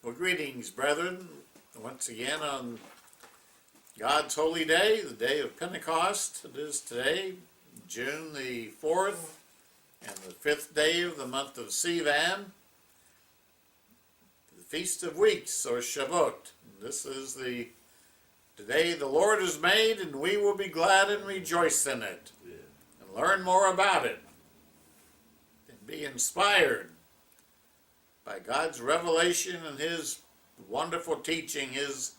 Well, greetings, brethren, once again on God's holy day, the day of Pentecost. It is today, June the 4th, and the 5th day of the month of Sivan, the Feast of Weeks, or Shavuot. This is the day the Lord has made, and we will be glad and rejoice in it, and learn more about it, and be inspired by God's revelation and His wonderful teaching, His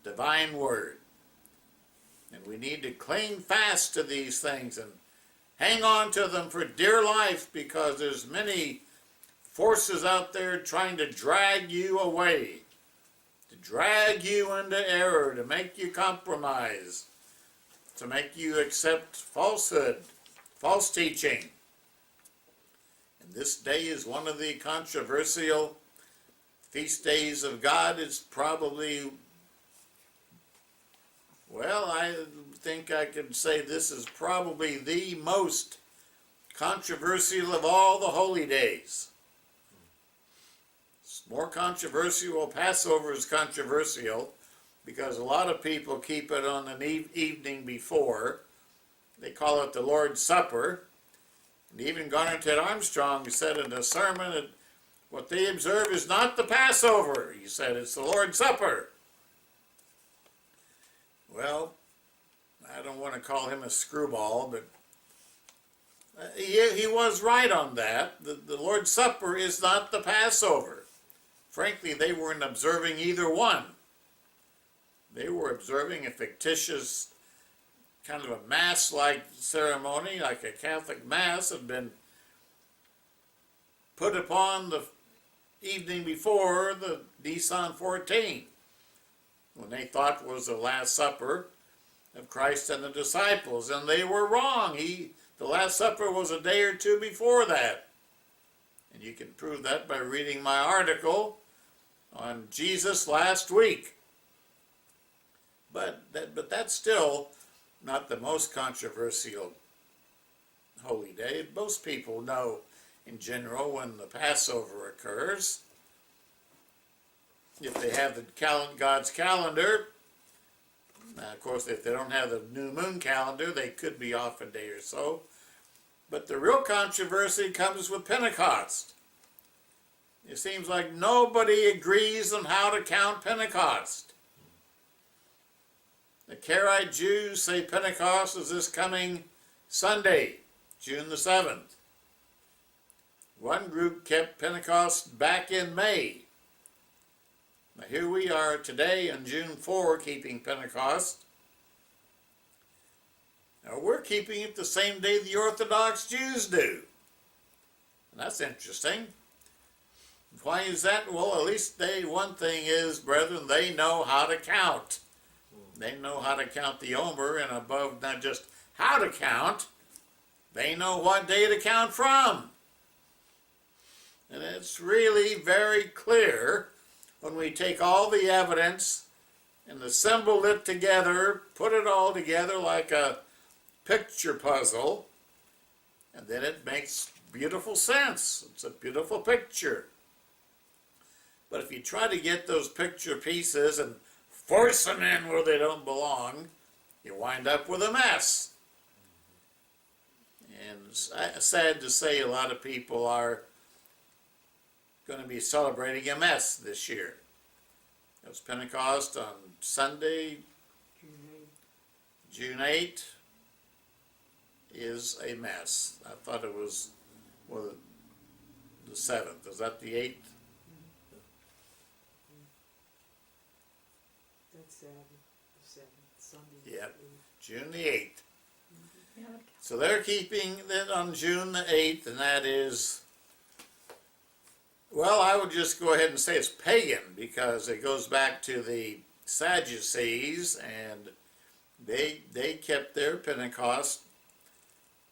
divine word. And we need to cling fast to these things and hang on to them for dear life, because there's many forces out there trying to drag you away, to drag you into error, to make you compromise, to make you accept falsehood, false teaching. This day is one of the controversial feast days of God. It's probably, well, I think I could say this is probably the most controversial of all the holy days. It's more controversial. Well, Passover is controversial because a lot of people keep it on the evening before. They call it the Lord's Supper. And even Garnett Armstrong said in a sermon that what they observe is not the Passover. He said it's the Lord's Supper. Well, I don't want to call him a screwball, but he was right on that. The Lord's Supper is not the Passover. Frankly, they weren't observing either one. They were observing a fictitious kind of a mass-like ceremony, like a Catholic Mass, had been put upon the evening before the Nisan 14, when they thought was the Last Supper of Christ and the disciples, and they were wrong. The Last Supper was a day or two before that, and you can prove that by reading my article on Jesus last week. But that's still not the most controversial holy day. Most people know in general when the Passover occurs. If they have God's calendar, now of course if they don't have the new moon calendar, they could be off a day or so. But the real controversy comes with Pentecost. It seems like nobody agrees on how to count Pentecost. The Karaite Jews say Pentecost is this coming Sunday, June the 7th. One group kept Pentecost back in May. Now here we are today on June 4 keeping Pentecost. Now we're keeping it the same day the Orthodox Jews do. And that's interesting. Why is that? Well, at least one thing is, brethren, they know how to count. They know how to count the Omer, and above not just how to count, they know what day to count from. And it's really very clear when we take all the evidence and assemble it together, put it all together like a picture puzzle, and then it makes beautiful sense. It's a beautiful picture. But if you try to get those picture pieces and force them in where they don't belong, you wind up with a mess. And sad to say, a lot of people are going to be celebrating a mess this year. It was Pentecost on Sunday, June 8th, is a mess. I thought it was, well, the 7th. Is that the 8th? Sunday. Yep, June the 8th. So they're keeping it on June the 8th, and that is, well, I would just go ahead and say it's pagan, because it goes back to the Sadducees, and they kept their Pentecost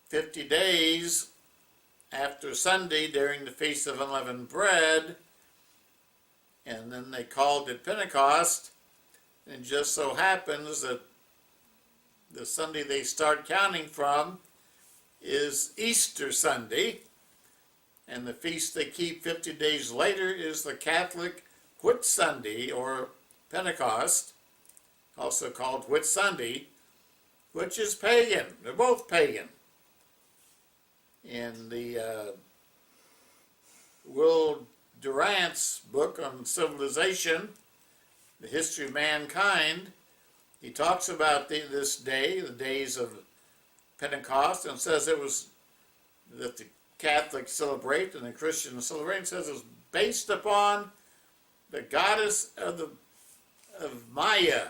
50 days after Sunday during the Feast of Unleavened Bread, and then they called it Pentecost. And it just so happens that the Sunday they start counting from is Easter Sunday, and the feast they keep 50 days later is the Catholic Whit Sunday, or Pentecost, also called Whit Sunday, which is pagan. They're both pagan. In the Will Durant's book on civilization, The History of Mankind, he talks about this day, the days of Pentecost, and says it was that the Catholics celebrate and the Christians celebrate, and says it was based upon the goddess of Maya,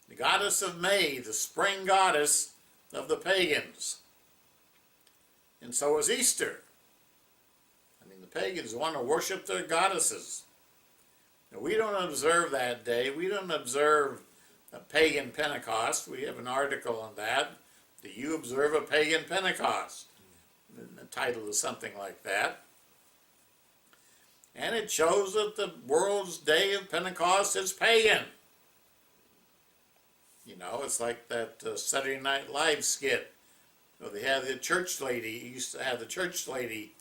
the goddess of May, the spring goddess of the pagans. And so is Easter. I mean, the pagans want to worship their goddesses. Now, we don't observe that day. We don't observe a pagan Pentecost. We have an article on that. Do you observe a pagan Pentecost? The title is something like that. And it shows that the world's day of Pentecost is pagan. You know, it's like that Saturday Night Live skit. You know, they had the church lady, he used to have the church lady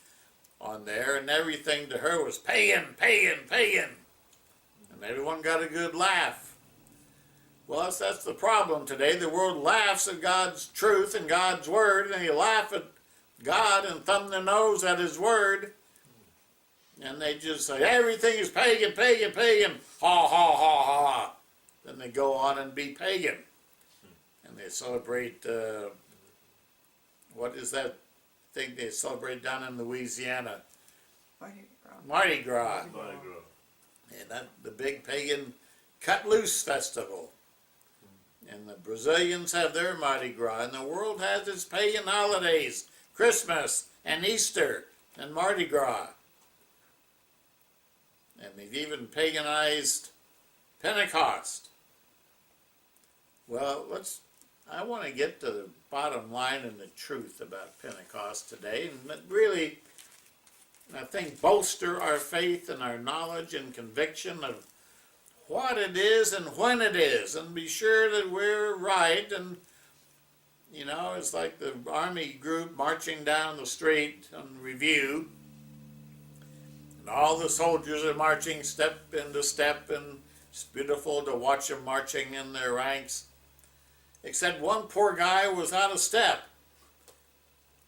on there, and everything to her was pagan, pagan, pagan. And everyone got a good laugh. Well, that's the problem today. The world laughs at God's truth and God's word, and they laugh at God and thumb their nose at his word. And they just say, everything is pagan, pagan, pagan, ha, ha, ha, ha. Then they go on and be pagan. And they celebrate, what is that thing they celebrate down in Louisiana? Mardi Gras. Mardi Gras. And that, the big pagan Cut Loose Festival. And the Brazilians have their Mardi Gras. And the world has its pagan holidays, Christmas and Easter and Mardi Gras. And they've even paganized Pentecost. Well, I want to get to the bottom line and the truth about Pentecost today, and really, I think, bolster our faith and our knowledge and conviction of what it is and when it is, and be sure that we're right. And, you know, it's like the army group marching down the street on review, and all the soldiers are marching step into step, and it's beautiful to watch them marching in their ranks. Except one poor guy was out of step.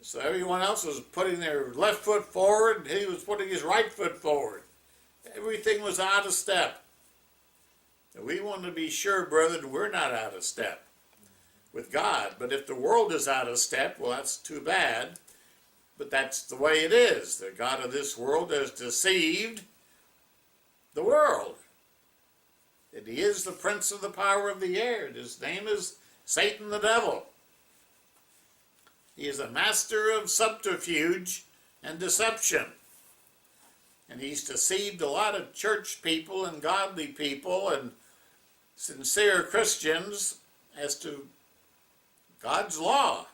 So everyone else was putting their left foot forward, and he was putting his right foot forward. Everything was out of step. And we want to be sure, brethren, we're not out of step with God. But if the world is out of step, well, that's too bad. But that's the way it is. The God of this world has deceived the world. And he is the prince of the power of the air. His name is Satan the devil. He is a master of subterfuge and deception. And he's deceived a lot of church people and godly people and sincere Christians as to God's law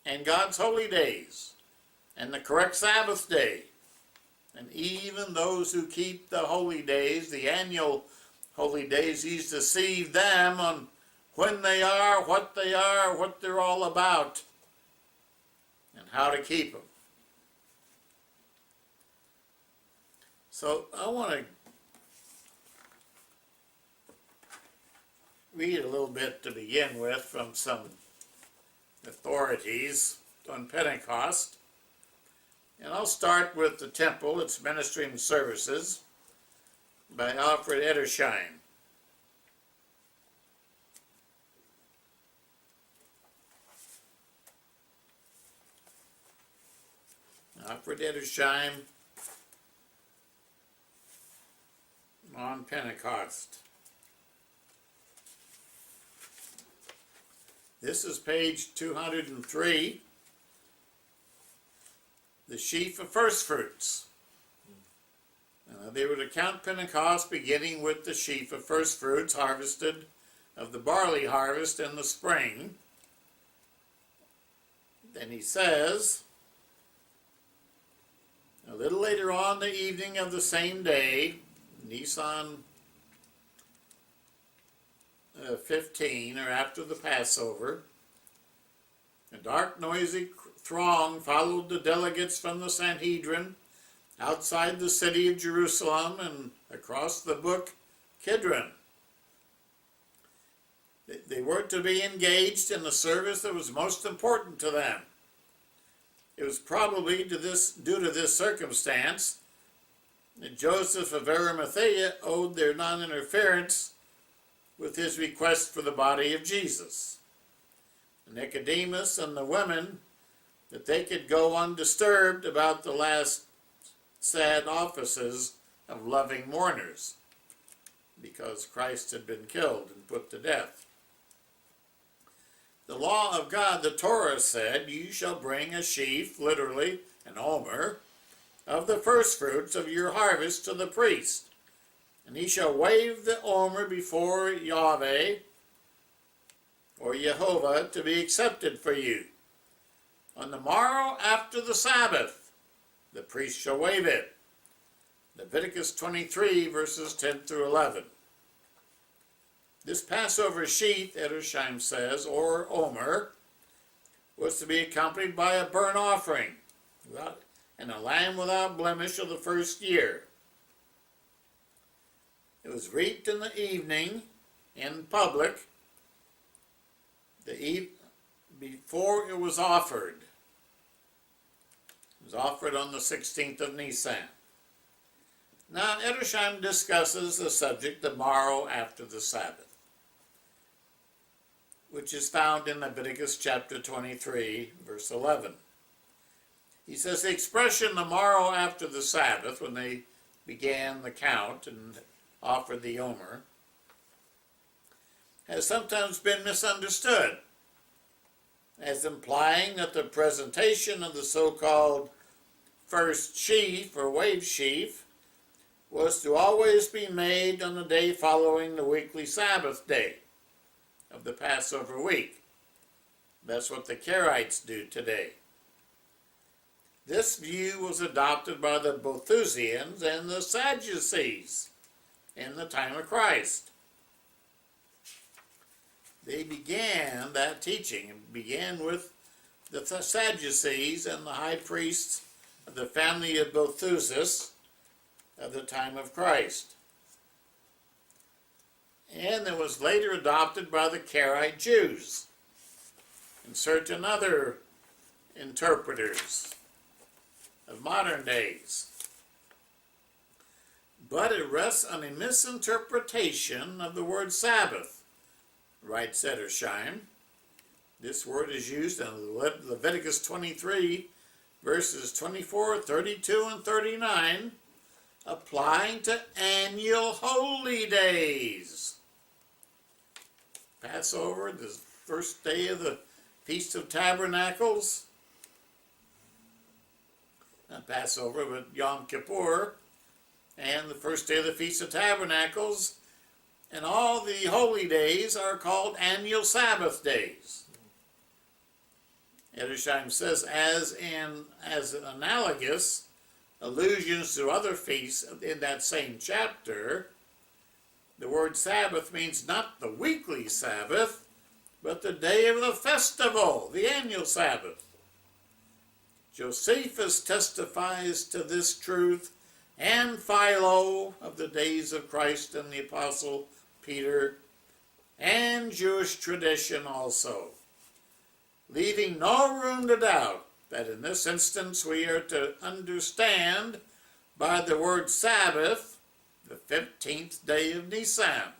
and God's holy days and the correct Sabbath day. And even those who keep the holy days, the annual holy days, he's deceived them on when they are, what they're all about, and how to keep them. So I want to read a little bit to begin with from some authorities on Pentecost. And I'll start with the temple, its ministry and services, by Alfred Edersheim. Alfred Edersheim on Pentecost. This is page 203, the sheaf of first fruits. They were to count Pentecost beginning with the sheaf of first fruits harvested of the barley harvest in the spring. Then he says, a little later on the evening of the same day, Nisan 15, or after the Passover, A dark, noisy throng followed the delegates from the Sanhedrin outside the city of Jerusalem and across the brook Kidron. They were to be engaged in the service that was most important to them. It was probably due to this circumstance that Joseph of Arimathea owed their non-interference with his request for the body of Jesus. Nicodemus and the women, that they could go undisturbed about the last sad offices of loving mourners, because Christ had been killed and put to death. The law of God, the Torah, said, "You shall bring a sheaf," literally an omer, "of the first fruits of your harvest to the priest, and he shall wave the omer before Yahweh, or Jehovah, to be accepted for you. On the morrow after the Sabbath, the priest shall wave it." Leviticus 23, verses 10 through 11. This Passover sheaf, Edersheim says, or omer, was to be accompanied by a burnt offering and a lamb without blemish of the first year. It was reaped in the evening in public, before it was offered. It was offered on the 16th of Nisan. Now, Edersheim discusses the subject the morrow after the Sabbath, which is found in Leviticus chapter 23, verse 11. He says the expression "the morrow after the Sabbath," when they began the count and offered the omer, has sometimes been misunderstood as implying that the presentation of the so-called first sheaf or wave sheaf was to always be made on the day following the weekly Sabbath day of the Passover week. That's what the Karaites do today. This view was adopted by the Boethusians and the Sadducees in the time of Christ. They began that teaching. It began with the Sadducees and the high priests of the family of Boethusius of the time of Christ. And it was later adopted by the Karaite Jews and certain other interpreters of modern days. But it rests on a misinterpretation of the word Sabbath, writes Edersheim. This word is used in Leviticus 23, verses 24, 32, and 39, applying to annual holy days. Passover, the first day of the Feast of Tabernacles. Not Passover, but Yom Kippur. And the first day of the Feast of Tabernacles. And all the holy days are called annual Sabbath days. Edersheim says, as analogous allusions to other feasts in that same chapter, the word Sabbath means not the weekly Sabbath, but the day of the festival, the annual Sabbath. Josephus testifies to this truth, and Philo of the days of Christ and the Apostle Peter, and Jewish tradition also, leaving no room to doubt that in this instance we are to understand by the word Sabbath the 15th day of Nisan,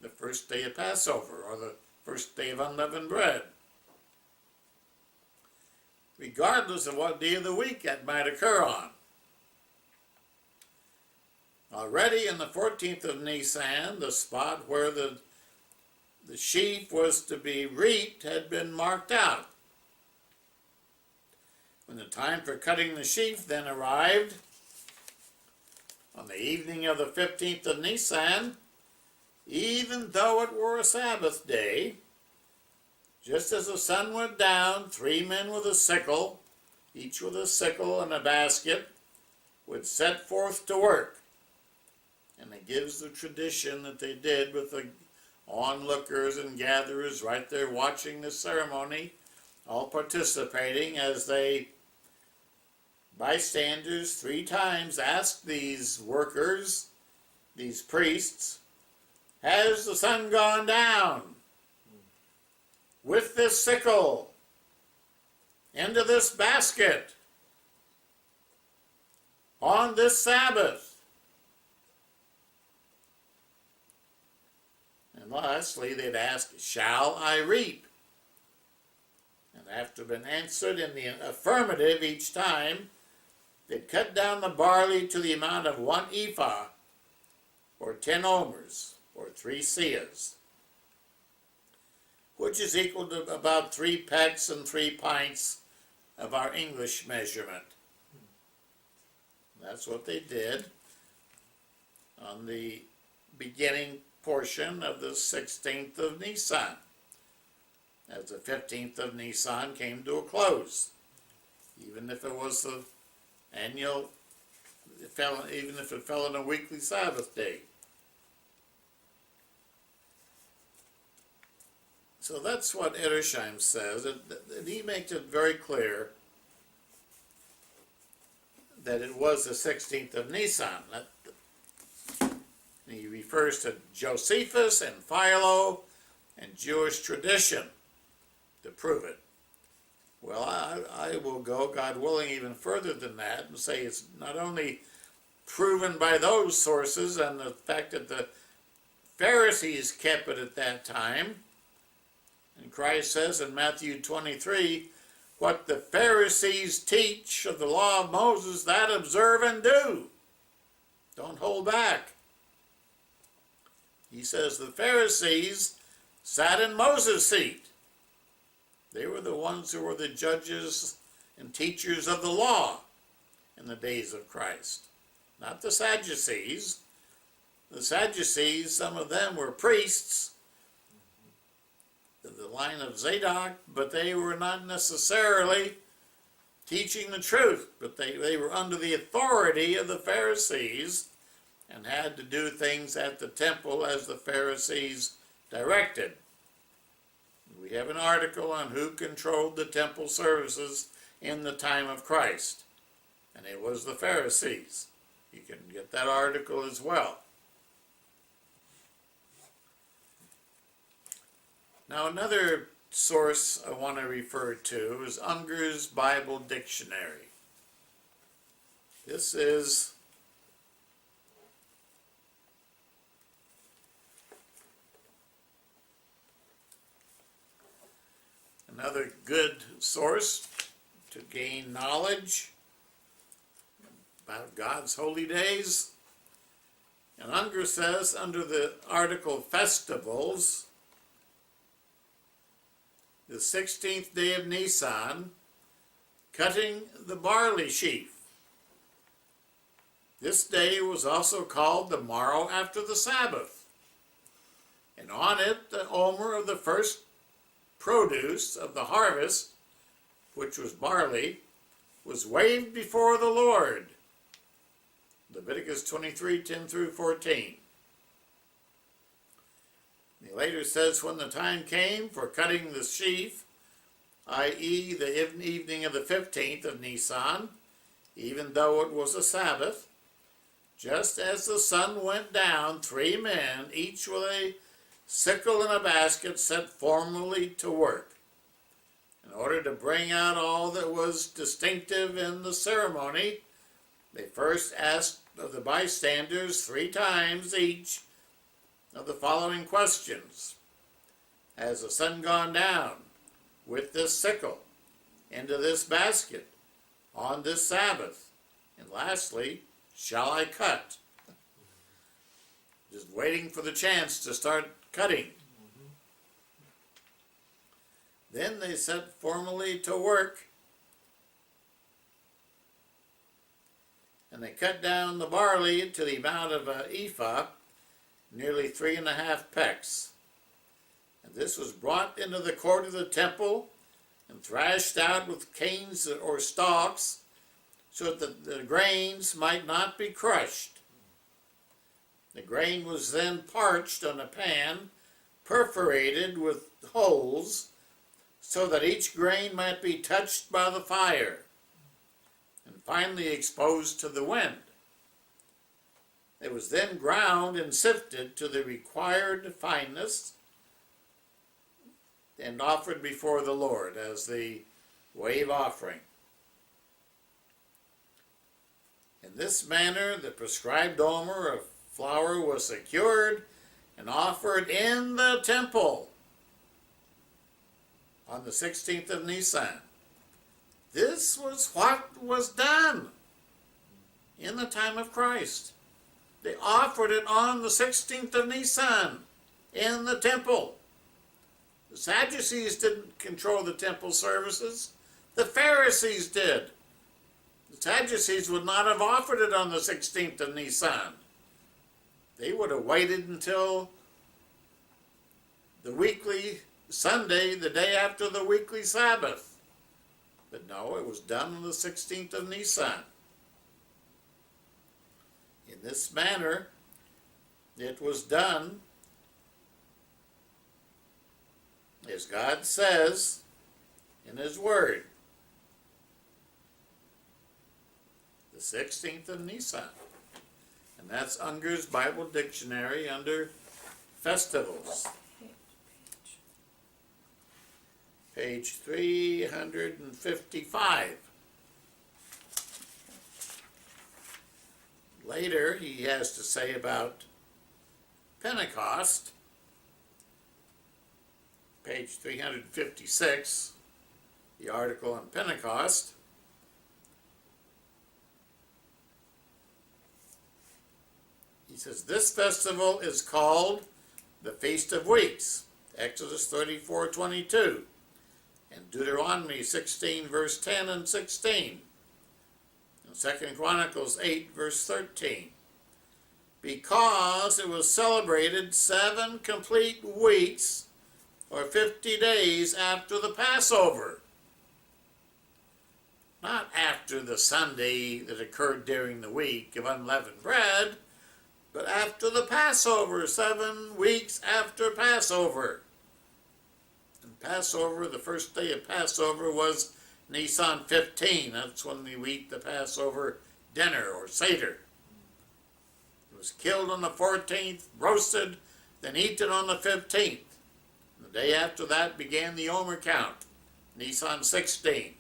the first day of Passover, or the first day of unleavened bread, regardless of what day of the week that might occur on. Already in the 14th of Nisan, the spot where the sheaf was to be reaped had been marked out. When the time for cutting the sheaf then arrived, on the evening of the 15th of Nisan, even though it were a Sabbath day, just as the sun went down, 3 men with a sickle, each with a sickle and a basket, would set forth to work. And it gives the tradition that they did with the onlookers and gatherers right there watching the ceremony all participating as they, bystanders, 3 times asked these workers, these priests, has the sun gone down with this sickle into this basket on this Sabbath? And lastly, they'd ask, shall I reap? And after been answered in the affirmative each time, they'd cut down the barley to the amount of 1 ephah, or 10 omers, or 3 seahs, which is equal to about 3 pecks and 3 pints of our English measurement. That's what they did on the beginning portion of the 16th of Nisan, as the 15th of Nisan came to a close. Even if it was the annual, even if it fell on a weekly Sabbath day. So that's what Edersheim says, and he makes it very clear that it was the 16th of Nisan. He refers to Josephus and Philo and Jewish tradition to prove it. Well, I will go, God willing, even further than that and say it's not only proven by those sources and the fact that the Pharisees kept it at that time. And Christ says in Matthew 23, what the Pharisees teach of the law of Moses, that observe and do. Don't hold back. He says the Pharisees sat in Moses' seat. They were the ones who were the judges and teachers of the law in the days of Christ. Not the Sadducees. The Sadducees, some of them were priests, the line of Zadok, but they were not necessarily teaching the truth, but they were under the authority of the Pharisees and had to do things at the temple as the Pharisees directed. We have an article on who controlled the temple services in the time of Christ, and it was the Pharisees. You can get that article as well. Now, another source I want to refer to is Unger's Bible Dictionary. This is another good source to gain knowledge about God's holy days. And Unger says, under the article Festivals, the 16th day of Nisan, cutting the barley sheaf. This day was also called the morrow after the Sabbath, and on it the omer of the first produce of the harvest, which was barley, was waved before the Lord. Leviticus 23, 10 through 14. He later says, when the time came for cutting the sheaf, i.e. the evening of the 15th of Nisan, even though it was a Sabbath, just as the sun went down, 3 men, each with a sickle and a basket, set formally to work. In order to bring out all that was distinctive in the ceremony, they first asked of the bystanders 3 times each of the following questions. Has the sun gone down with this sickle into this basket on this Sabbath? And lastly, shall I cut? Just waiting for the chance to start cutting. Then they set formally to work, and they cut down the barley to the amount of an ephah, nearly 3.5 pecks. And this was brought into the court of the temple and thrashed out with canes or stalks, so that the grains might not be crushed. The grain was then parched on a pan, perforated with holes, so that each grain might be touched by the fire, and finally exposed to the wind. It was then ground and sifted to the required fineness and offered before the Lord as the wave offering. In this manner, the prescribed omer of flour was secured and offered in the temple on the 16th of Nisan. This was what was done in the time of Christ. They offered it on the 16th of Nisan in the temple. The Sadducees didn't control the temple services. The Pharisees did. The Sadducees would not have offered it on the 16th of Nisan. They would have waited until the weekly Sunday, the day after the weekly Sabbath. But no, it was done on the 16th of Nisan. In this manner, it was done as God says in His Word. The 16th of Nisan. And that's Unger's Bible Dictionary under Festivals. Page 355. Later, he has to say about Pentecost, page 356, the article on Pentecost. He says, this festival is called the Feast of Weeks, Exodus 34:22, and Deuteronomy 16, verse 10 and 16. 2 Chronicles 8, verse 13, because it was celebrated 7 complete weeks, or 50 days after the Passover. Not after the Sunday that occurred during the week of unleavened bread, but after the Passover, 7 weeks after Passover. And Passover, the first day of Passover was Nisan 15, that's when we eat the Passover dinner or Seder. It was killed on the 14th, roasted, then eaten on the 15th. The day after that began the Omer count, Nisan 16.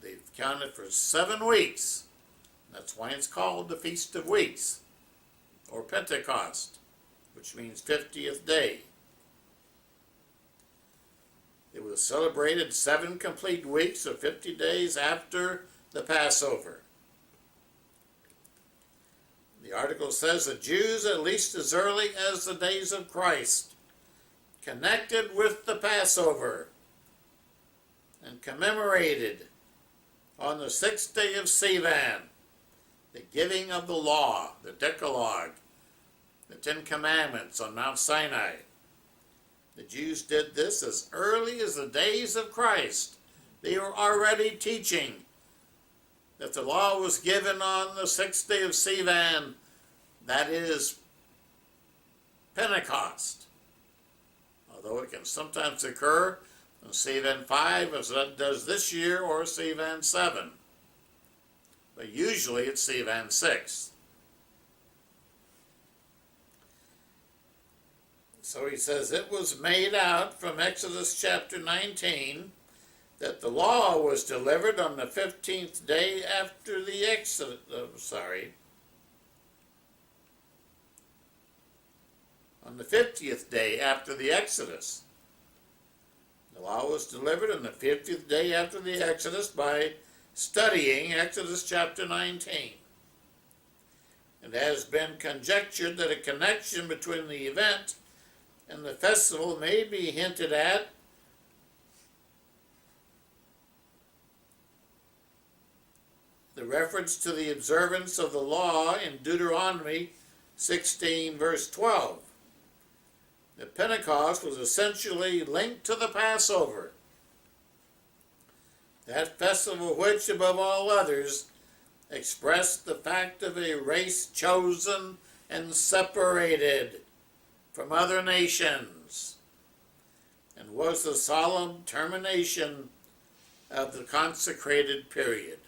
They've counted for 7 weeks. That's why it's called the Feast of Weeks, or Pentecost, which means 50th day. It was celebrated 7 complete weeks or 50 days after the Passover. The article says the Jews, at least as early as the days of Christ, connected with the Passover and commemorated on the 6th day of Sivan the giving of the law, the Decalogue, the 10 Commandments on Mount Sinai. The Jews did this as early as the days of Christ. They were already teaching that the law was given on the 6th day of Sivan, that is Pentecost. Although it can sometimes occur on Sivan 5, as it does this year, or Sivan 7. But usually it's Sivan 6. So he says, it was made out from Exodus chapter 19 that the law was delivered on the 15th day after the Exodus, on the 50th day after the Exodus. The law was delivered on the 50th day after the Exodus by studying Exodus chapter 19. It has been conjectured that a connection between the event and the festival may be hinted at the reference to the observance of the law in Deuteronomy 16, verse 12. The Pentecost was essentially linked to the Passover, that festival which, above all others, expressed the fact of a race chosen and separated from other nations, and was the solemn termination of the consecrated period.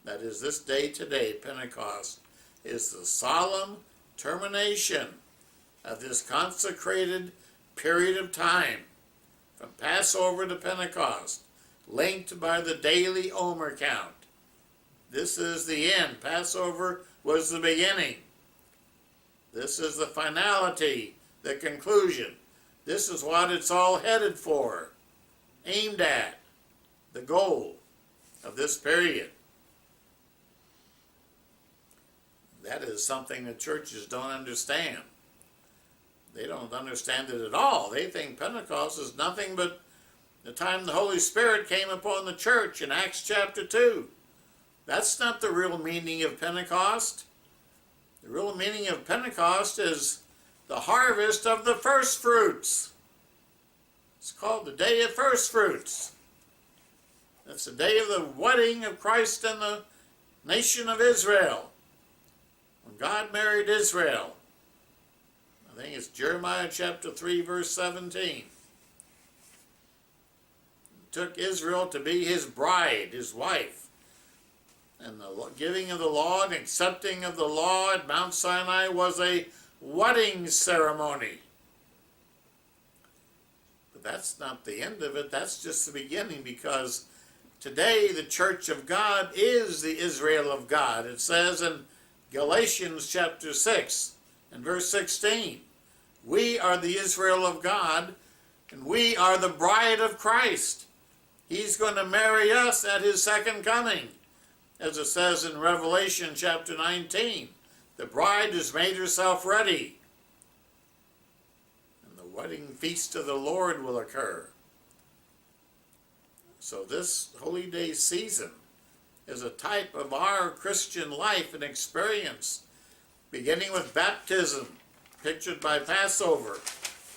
That is, this day today, Pentecost, is the solemn termination of this consecrated period of time, from Passover to Pentecost, linked by the daily Omer count. This is the end. Passover was the beginning. This is the finality, the conclusion. This is what it's all headed for, aimed at, the goal of this period. That is something that churches don't understand. They don't understand it at all. They think Pentecost is nothing but the time the Holy Spirit came upon the church in Acts chapter 2. That's not the real meaning of Pentecost. The real meaning of Pentecost is the harvest of the first fruits. It's called the Day of First Fruits. It's the day of the wedding of Christ and the nation of Israel. When God married Israel. I think it's Jeremiah chapter 3, verse 17. He took Israel to be his bride, his wife. And the giving of the law and accepting of the law at Mount Sinai was a wedding ceremony. But that's not the end of it. That's just the beginning, because today the church of God is the Israel of God. It says in Galatians chapter 6 and verse 16, we are the Israel of God, and we are the bride of Christ. He's going to marry us at his second coming. As it says in Revelation chapter 19, the bride has made herself ready, and the wedding feast of the Lord will occur. So this Holy Day season is a type of our Christian life and experience, beginning with baptism, pictured by Passover,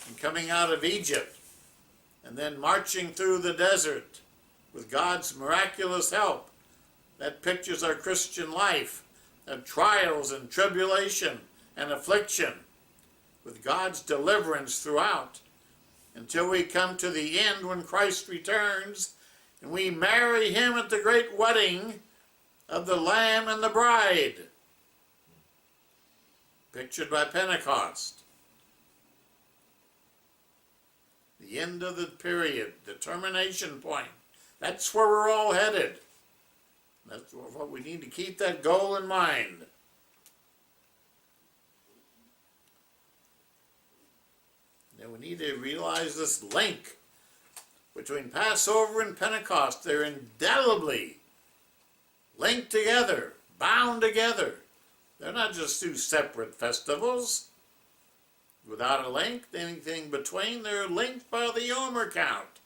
and coming out of Egypt, and then marching through the desert with God's miraculous help. That pictures our Christian life of trials and tribulation and affliction, with God's deliverance throughout, until we come to the end when Christ returns and we marry him at the great wedding of the Lamb and the bride, pictured by Pentecost. The end of the period, the termination point. That's where we're all headed. That's what we need to keep that goal in mind. Then we need to realize this link between Passover and Pentecost. They're indelibly linked together, bound together. They're not just two separate festivals without a link, anything between. They're linked by the Omer count,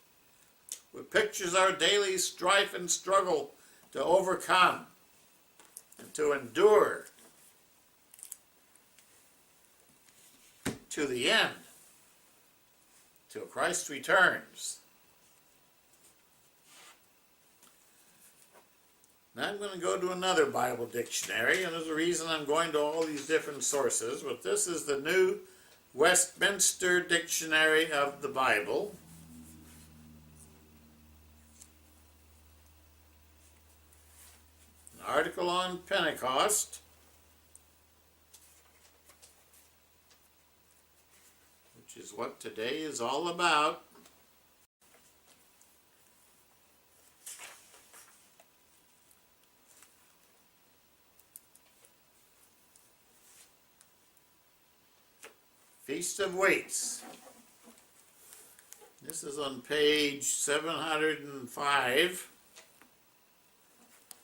which pictures our daily strife and struggle to overcome and to endure to the end, till Christ returns. Now I'm going to go to another Bible dictionary, and there's a reason I'm going to all these different sources, but this is the New Westminster Dictionary of the Bible. An article on Pentecost, which is what today is all about. Feast of Weeks. This is on page 705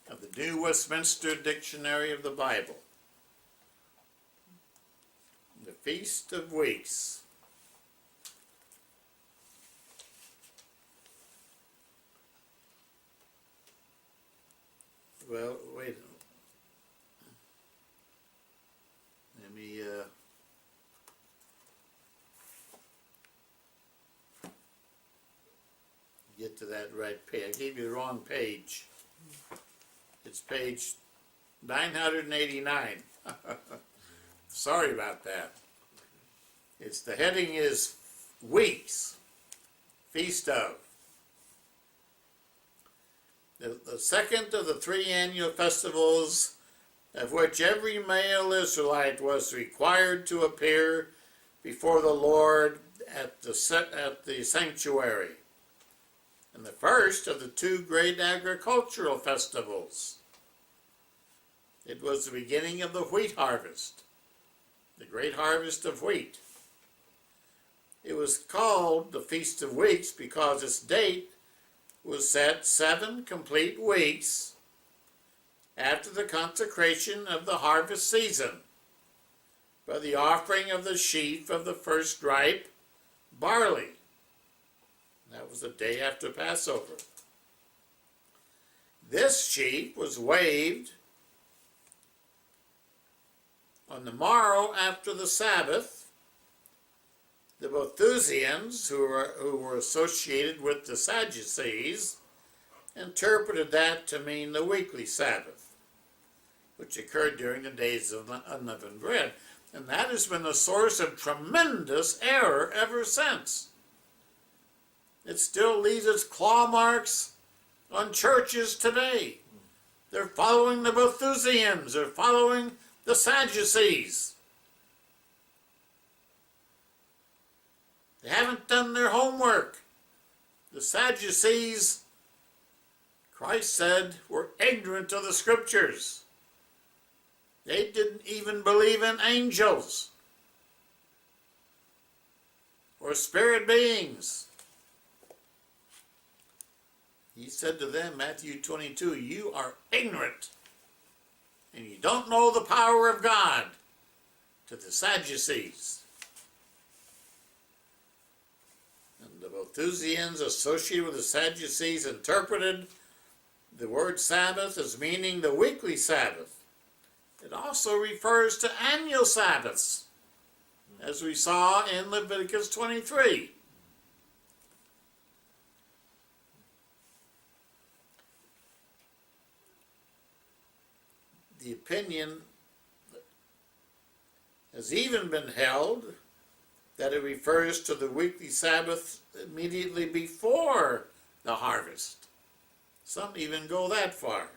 of the New Westminster Dictionary of the Bible. The Feast of Weeks. Well, wait. Let me get to that right page. I gave you the wrong page. It's page 989. Sorry about that. The heading is weeks, feast of. The second of the 3 annual festivals, of which every male Israelite was required to appear before the Lord at the sanctuary, and the first of the 2 great agricultural festivals. It was the beginning of the wheat harvest, the great harvest of wheat. It was called the Feast of Weeks because its date was set 7 complete weeks after the consecration of the harvest season by the offering of the sheaf of the first ripe barley. That was the day after Passover. This sheaf was waved on the morrow after the Sabbath. The Boethusians, who were associated with the Sadducees, interpreted that to mean the weekly Sabbath, which occurred during the days of unleavened bread. And that has been the source of tremendous error ever since. It still leaves its claw marks on churches today. They're following the Boethusians. They're following the Sadducees. They haven't done their homework. The Sadducees, Christ said, were ignorant of the Scriptures. They didn't even believe in angels or spirit beings. He said to them, Matthew 22, you are ignorant and you don't know the power of God, to the Sadducees. The Boethusians associated with the Sadducees interpreted the word Sabbath as meaning the weekly Sabbath. It also refers to annual Sabbaths, as we saw in Leviticus 23. The opinion has even been held that it refers to the weekly Sabbath immediately before the harvest. Some even go that far.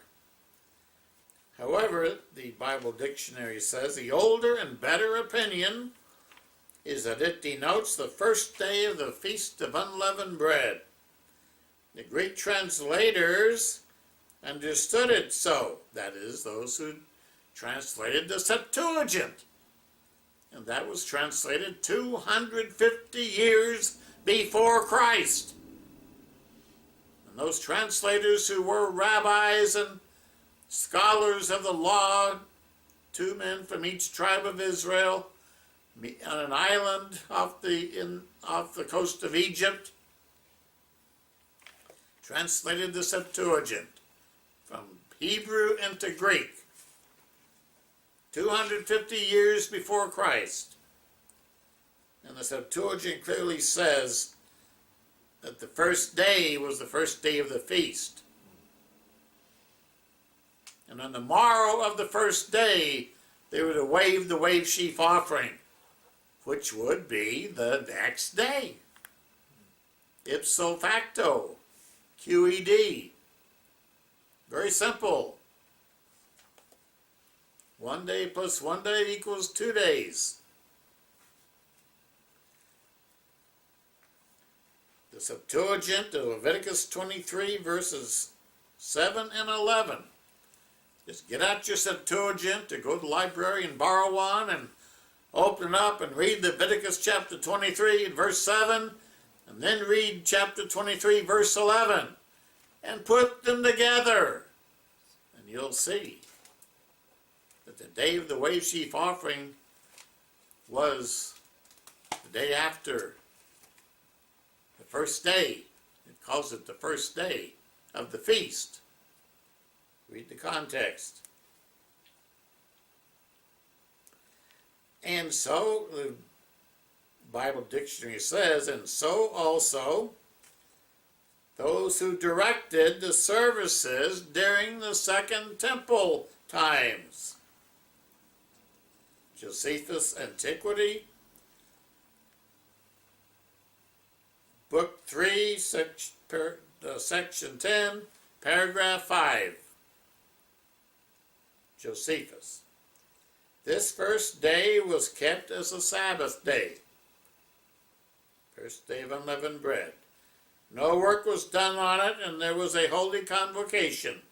However, the Bible Dictionary says the older and better opinion is that it denotes the first day of the Feast of Unleavened Bread. The Greek translators understood it so, that is, those who translated the Septuagint. And that was translated 250 years before Christ. And those translators who were rabbis and scholars of the law, 2 men from each tribe of Israel, on an island off the coast of Egypt, translated the Septuagint from Hebrew into Greek 250 years before Christ. And the Septuagint clearly says that the first day was the first day of the feast. And on the morrow of the first day, they were to wave the wave sheaf offering, which would be the next day. Ipso facto, QED. Very simple. 1 day plus 1 day equals 2 days. The Septuagint of Leviticus 23 verses 7 and 11. Just get out your Septuagint or go to the library and borrow one and open up and read Leviticus chapter 23 and verse 7, and then read chapter 23 verse 11 and put them together, and you'll see that the day of the wave sheaf offering was the day after the first day. It calls it the first day of the feast. Read the context. And so, the Bible Dictionary says, and so also those who directed the services during the Second Temple times. Josephus' Antiquity, Book 3, Section 10, Paragraph 5. Josephus. This first day was kept as a Sabbath day. First day of unleavened bread. No work was done on it, and there was a holy convocation.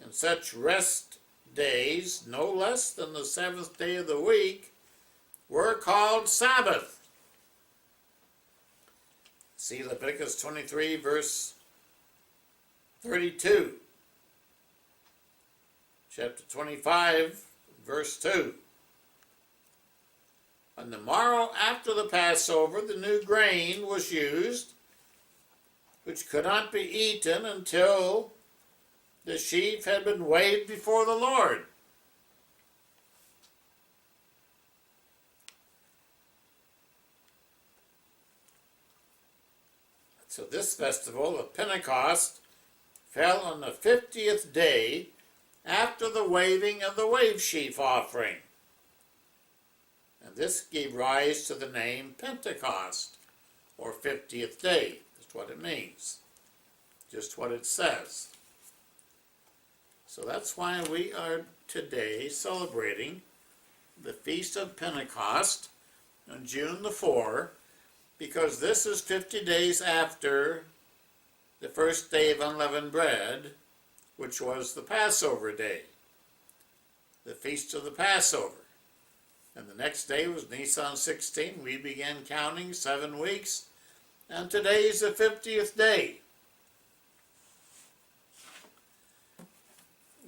And such rest days, no less than the seventh day of the week, were called Sabbath. See Leviticus 23, verse 32. Chapter 25, verse 2. On the morrow after the Passover, the new grain was used, which could not be eaten until the sheaf had been weighed before the Lord. So this festival of Pentecost fell on the 50th day after the waving of the wave sheaf offering. And this gave rise to the name Pentecost, or 50th day. That's what it means. Just what it says. So that's why we are today celebrating the Feast of Pentecost on June the 4th, because this is 50 days after the first day of unleavened bread, which was the Passover day, the Feast of the Passover. And the next day was Nisan 16. We began counting 7 weeks, and today is the 50th day.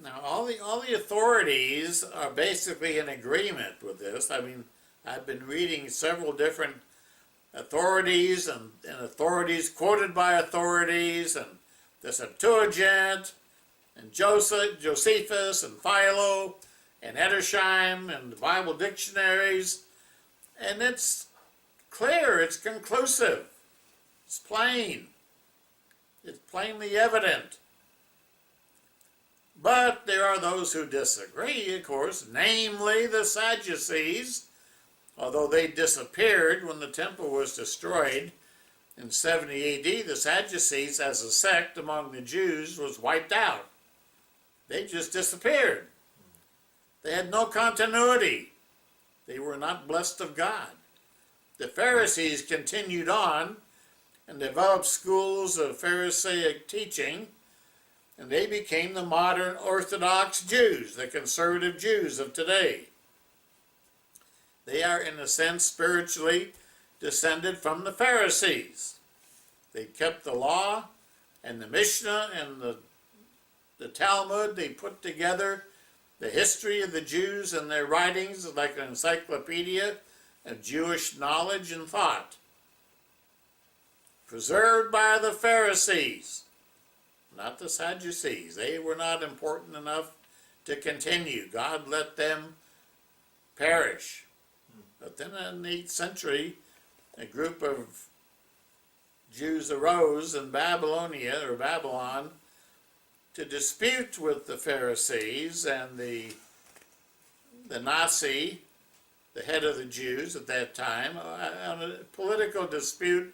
Now, all the authorities are basically in agreement with this. I mean, I've been reading several different authorities and authorities quoted by authorities, and the Septuagint, and Josephus, and Philo, and Edersheim, and the Bible dictionaries, and it's clear, it's conclusive, it's plain, it's plainly evident. But there are those who disagree, of course, namely the Sadducees. Although they disappeared when the temple was destroyed in 70 AD, the Sadducees as a sect among the Jews was wiped out. They just disappeared. They had no continuity. They were not blessed of God. The Pharisees continued on and developed schools of Pharisaic teaching, and they became the modern Orthodox Jews, the conservative Jews of today. They are, in a sense, spiritually descended from the Pharisees. They kept the law and the Mishnah and the Talmud. They put together the history of the Jews and their writings like an encyclopedia of Jewish knowledge and thought. Preserved by the Pharisees, not the Sadducees. They were not important enough to continue. God let them perish. But then in the 8th century, a group of Jews arose in Babylonia, or Babylon, to dispute with the Pharisees and the Nasi, the head of the Jews at that time, on a political dispute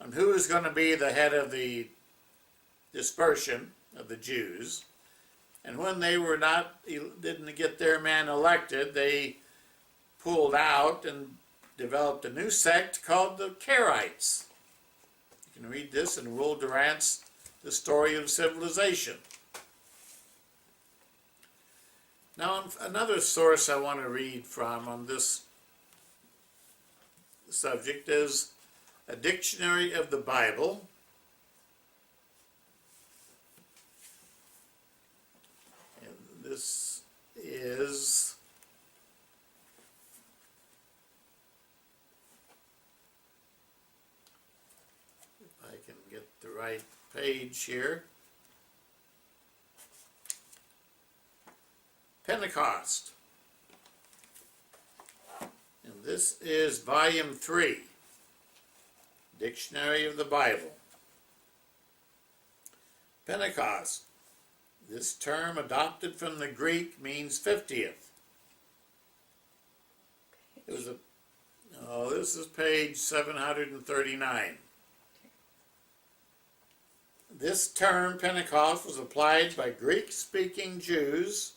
on who was going to be the head of the dispersion of the Jews. And when they didn't get their man elected, they pulled out and developed a new sect called the Karaites. You can read this in Will Durant's The Story of Civilization. Now, another source I want to read from on this subject is a dictionary of the Bible. And this is the right page here. Pentecost. And this is volume 3, Dictionary of the Bible. Pentecost. This term, adopted from the Greek, means 50th. This is page 739. This term, Pentecost, was applied by Greek-speaking Jews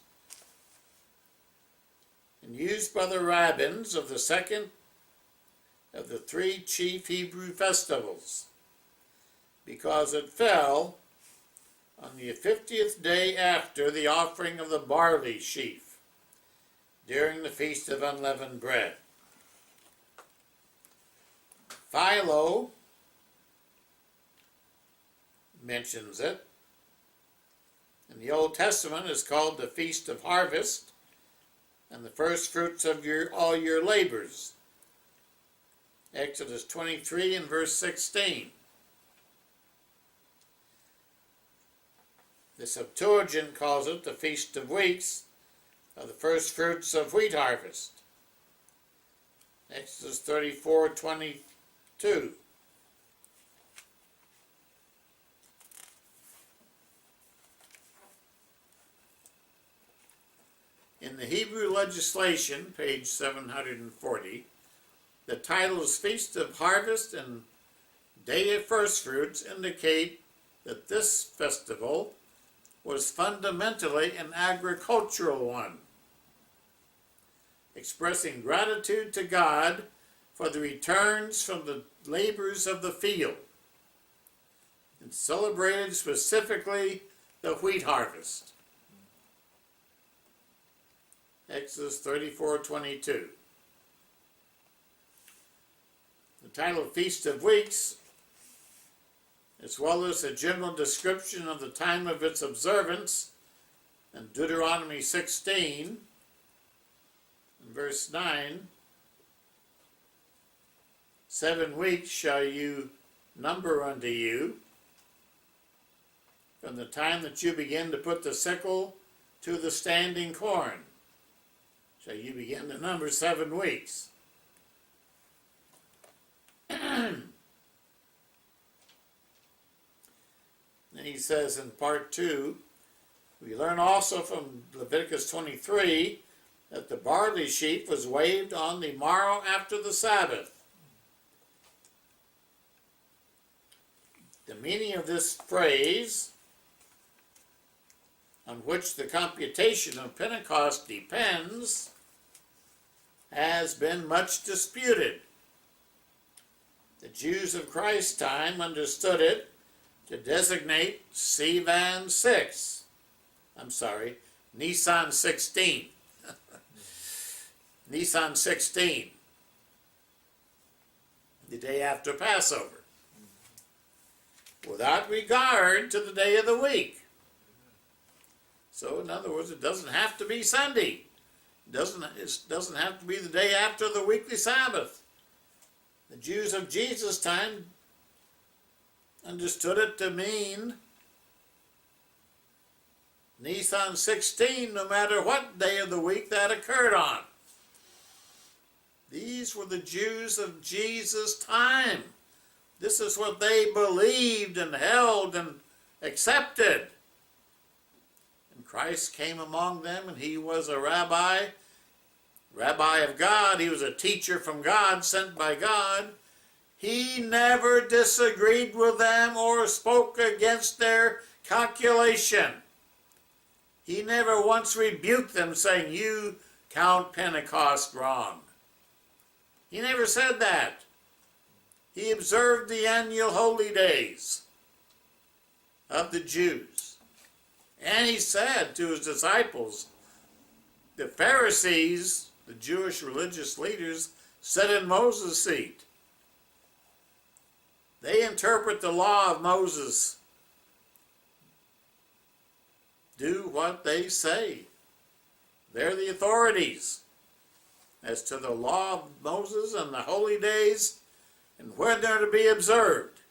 and used by the rabbins of the second of the three chief Hebrew festivals, because it fell on the 50th day after the offering of the barley sheaf during the Feast of Unleavened Bread. Philo mentions it. In the Old Testament is called the Feast of Harvest and the first fruits of all your labors. Exodus 23 and verse 16. The Septuagint calls it the Feast of Weeks, of the first fruits of wheat harvest. Exodus 34:22. In the Hebrew legislation, page 740, the titles Feast of Harvest and Day of First Fruits indicate that this festival was fundamentally an agricultural one, expressing gratitude to God for the returns from the labors of the field, and celebrated specifically the wheat harvest. Exodus 34:22. The title Feast of Weeks, as well as a general description of the time of its observance in Deuteronomy 16, verse 9, 7 weeks shall you number unto you, from the time that you begin to put the sickle to the standing corn. Shall you begin to number 7 weeks. And he says in part 2, we learn also from Leviticus 23 that the barley sheaf was waved on the morrow after the Sabbath. The meaning of this phrase, on which the computation of Pentecost depends, has been much disputed. The Jews of Christ's time understood it to designate Nisan 16. Nisan 16, the day after Passover, without regard to the day of the week. So, in other words, it doesn't have to be Sunday. It doesn't have to be the day after the weekly Sabbath. The Jews of Jesus' time understood it to mean Nisan 16, no matter what day of the week that occurred on. These were the Jews of Jesus' time. This is what they believed and held and accepted. And Christ came among them, and he was a rabbi of God. He was a teacher from God, sent by God. He never disagreed with them or spoke against their calculation. He never once rebuked them, saying, you count Pentecost wrong. He never said that. He observed the annual holy days of the Jews. And he said to his disciples, the Pharisees, the Jewish religious leaders, sit in Moses' seat. They interpret the law of Moses. Do what they say. They're the authorities as to the law of Moses and the holy days and when they're to be observed,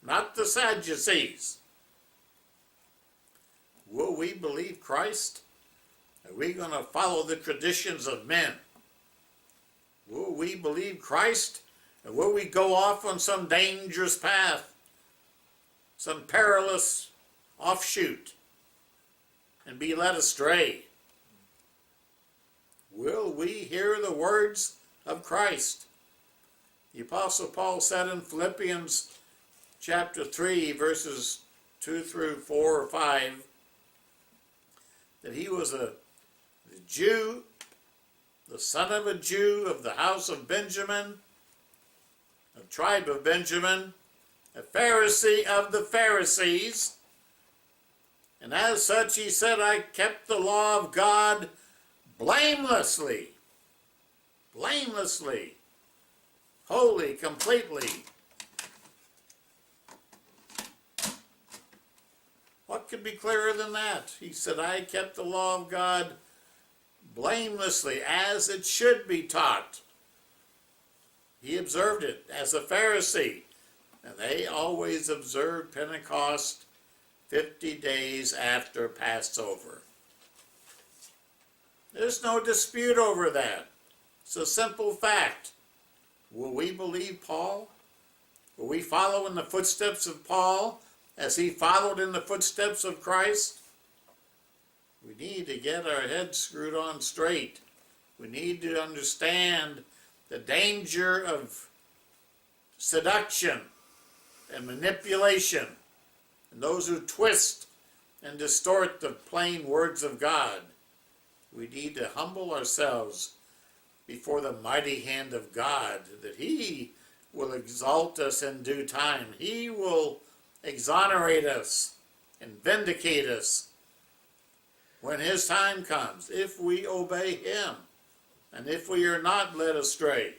not the Sadducees. Will we believe Christ? Are we going to follow the traditions of men? Will we believe Christ? Or will we go off on some dangerous path, some perilous offshoot, and be led astray? Will we hear the words of Christ? The Apostle Paul said in Philippians chapter 3, verses 2 through 4 or 5, that he was a Jew, the son of a Jew of the house of Benjamin, a tribe of Benjamin, a Pharisee of the Pharisees. And as such, he said, I kept the law of God blamelessly, blamelessly, wholly, completely. What could be clearer than that? He said, I kept the law of God blamelessly, as it should be taught. He observed it as a Pharisee, and they always observed Pentecost 50 days after Passover. There's no dispute over that. It's a simple fact. Will we believe Paul? Will we follow in the footsteps of Paul as he followed in the footsteps of Christ? We need to get our heads screwed on straight. We need to understand the danger of seduction and manipulation and those who twist and distort the plain words of God. We need to humble ourselves before the mighty hand of God, that he will exalt us in due time. He will exonerate us and vindicate us when his time comes, if we obey him, and if we are not led astray.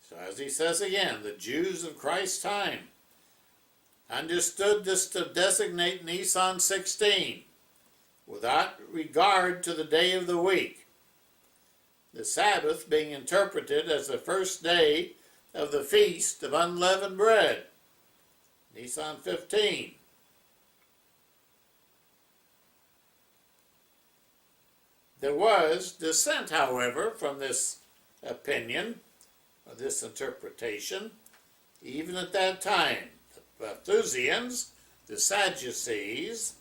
So as he says again, the Jews of Christ's time understood this to designate Nisan 16, without regard to the day of the week, the Sabbath being interpreted as the first day of the Feast of Unleavened Bread, Nisan 15. There was dissent, however, from this opinion, or this interpretation, even at that time. The Malthusians, the Sadducees,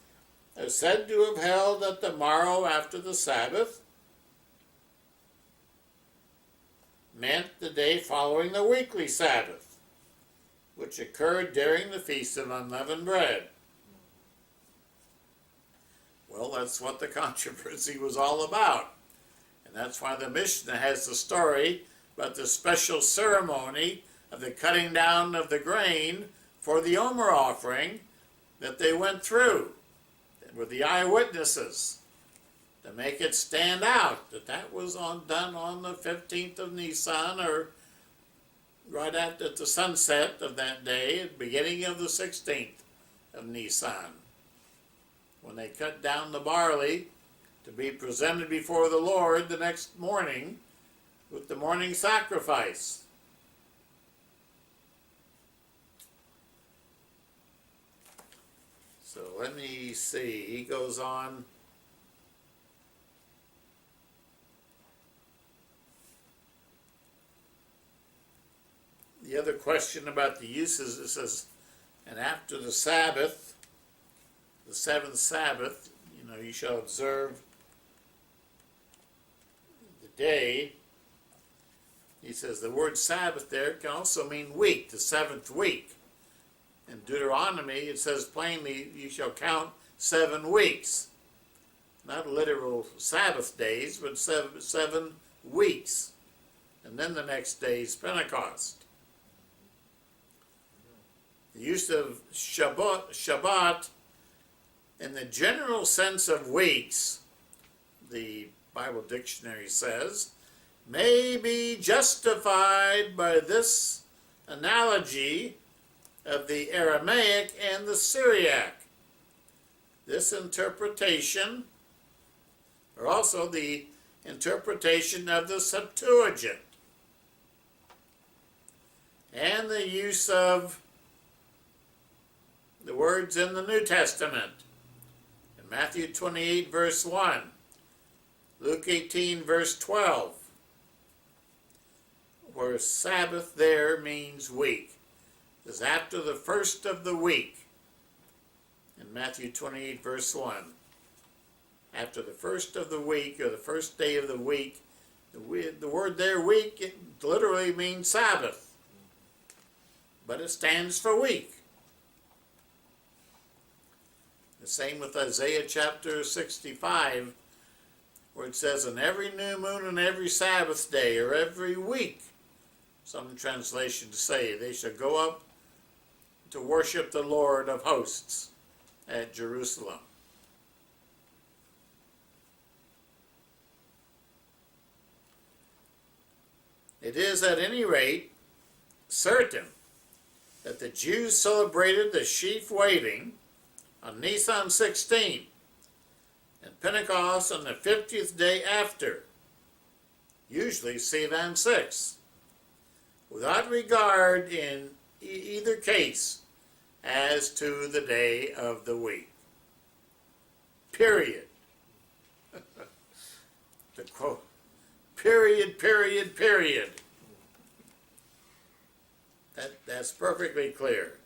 are said to have held that the morrow after the Sabbath meant the day following the weekly Sabbath, which occurred during the Feast of Unleavened Bread. Well, that's what the controversy was all about. And that's why the Mishnah has the story about the special ceremony of the cutting down of the grain for the Omer offering that they went through with the eyewitnesses to make it stand out that was done on the 15th of Nisan, or right after the sunset of that day, at the beginning of the 16th of Nisan, when they cut down the barley to be presented before the Lord the next morning with the morning sacrifice. So let me see, he goes on. The other question about the uses, it says, and after the Sabbath, the seventh Sabbath, you shall observe the day. He says the word Sabbath there can also mean week, the seventh week. In Deuteronomy, it says plainly, you shall count 7 weeks. Not literal Sabbath days, but 7 weeks. And then the next day is Pentecost. The use of Shabbat, in the general sense of weeks, the Bible dictionary says, may be justified by this analogy of the Aramaic and the Syriac. This interpretation, or also the interpretation of the Septuagint, and the use of the words in the New Testament, in Matthew 28 verse 1, Luke 18 verse 12, where Sabbath there means week. Is after the first of the week, in Matthew 28 verse 1. After the first of the week, or the first day of the week, the word there, week, literally mean Sabbath, but it stands for week. The same with Isaiah chapter 65, where it says, "On every new moon and every Sabbath day, or every week," some translations say, "they shall go up to worship the Lord of hosts at Jerusalem." It is at any rate certain that the Jews celebrated the sheaf waving on Nisan 16 and Pentecost on the 50th day after, usually Sivan 6, without regard in either case as to the day of the week. Period. To quote, period, period, period. That's perfectly clear.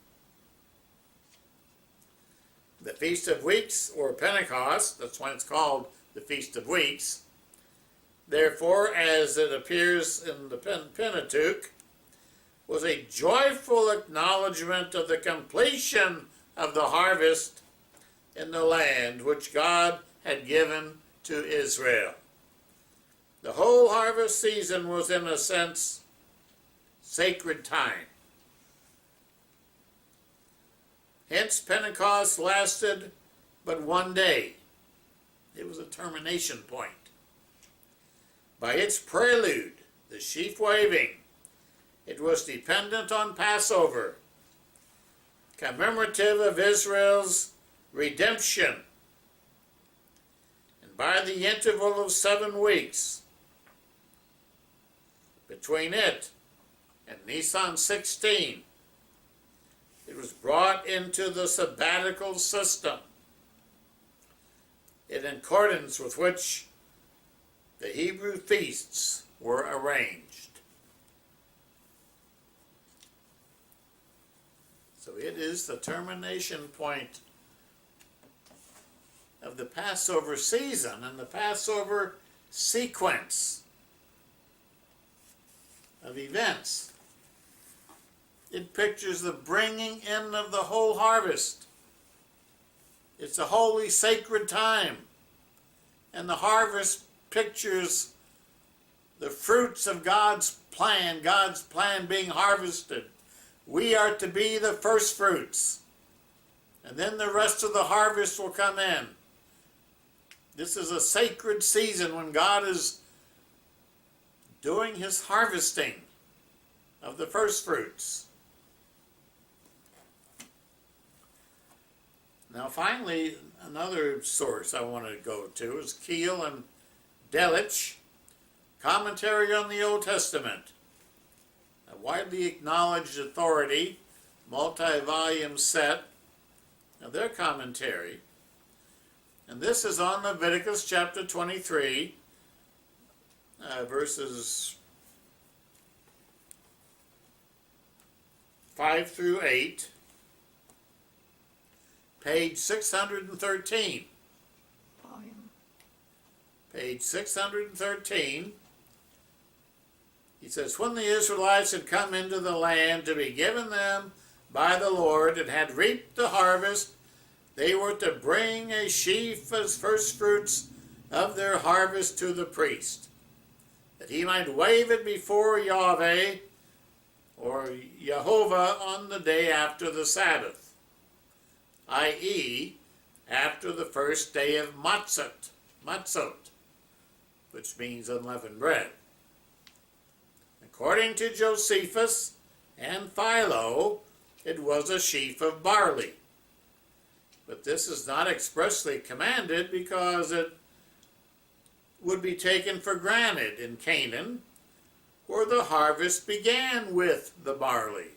The Feast of Weeks, or Pentecost, that's why it's called the Feast of Weeks, therefore, as it appears in the Pentateuch, was a joyful acknowledgement of the completion of the harvest in the land which God had given to Israel. The whole harvest season was, in a sense, sacred time. Hence, Pentecost lasted but one day. It was a termination point. By its prelude, the sheaf waving, it was dependent on Passover, commemorative of Israel's redemption. And by the interval of 7 weeks between it and Nisan 16, it was brought into the sabbatical system, in accordance with which the Hebrew feasts were arranged. So it is the termination point of the Passover season and the Passover sequence of events. It pictures the bringing in of the whole harvest. It's a holy, sacred time. And the harvest pictures the fruits of God's plan being harvested. We are to be the first fruits. And then the rest of the harvest will come in. This is a sacred season when God is doing his harvesting of the first fruits. Now finally, another source I want to go to is Keel and Delitzsch, Commentary on the Old Testament, a widely acknowledged authority, multi-volume set of their commentary. And this is on Leviticus chapter 23, verses 5 through 8, page 613. Page 613. He says, "When the Israelites had come into the land to be given them by the Lord and had reaped the harvest, they were to bring a sheaf as first fruits of their harvest to the priest, that he might wave it before Yahweh, or Jehovah, on the day after the Sabbath, i.e., after the first day of Matzot, which means unleavened bread. According to Josephus and Philo, it was a sheaf of barley. But this is not expressly commanded because it would be taken for granted in Canaan, where the harvest began with the barley.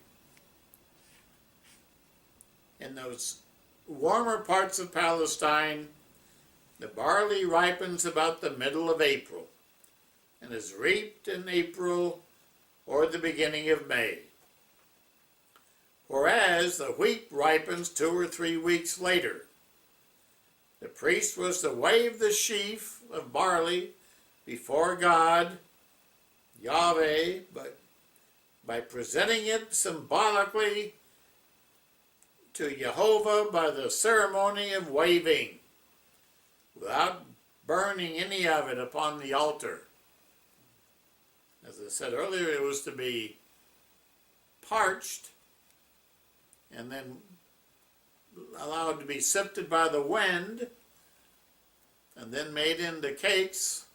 In those warmer parts of Palestine, the barley ripens about the middle of April and is reaped in April or the beginning of May, whereas the wheat ripens 2 or 3 weeks later. The priest was to wave the sheaf of barley before God, Yahweh, but by presenting it symbolically to Jehovah by the ceremony of waving, without burning any of it upon the altar. As I said earlier, it was to be parched and then allowed to be sifted by the wind and then made into cakes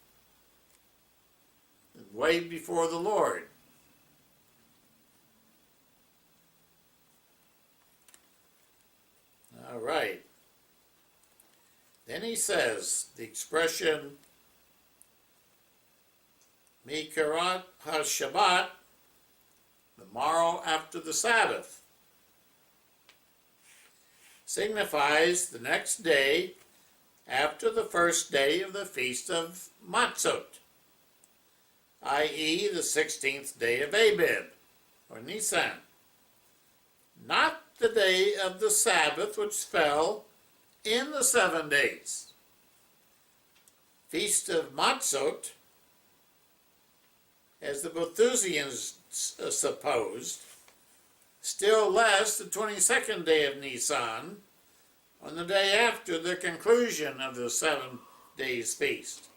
and waved before the Lord. All right. Then he says the expression Mikarat HaShabbat, the morrow after the Sabbath, signifies the next day after the first day of the Feast of Matzot, i.e. the 16th day of Abib, or Nisan, not the day of the Sabbath which fell in the 7 days. Feast of Matzot, as the Boethusians supposed, still less the 22nd day of Nisan, on the day after the conclusion of the 7 days feast,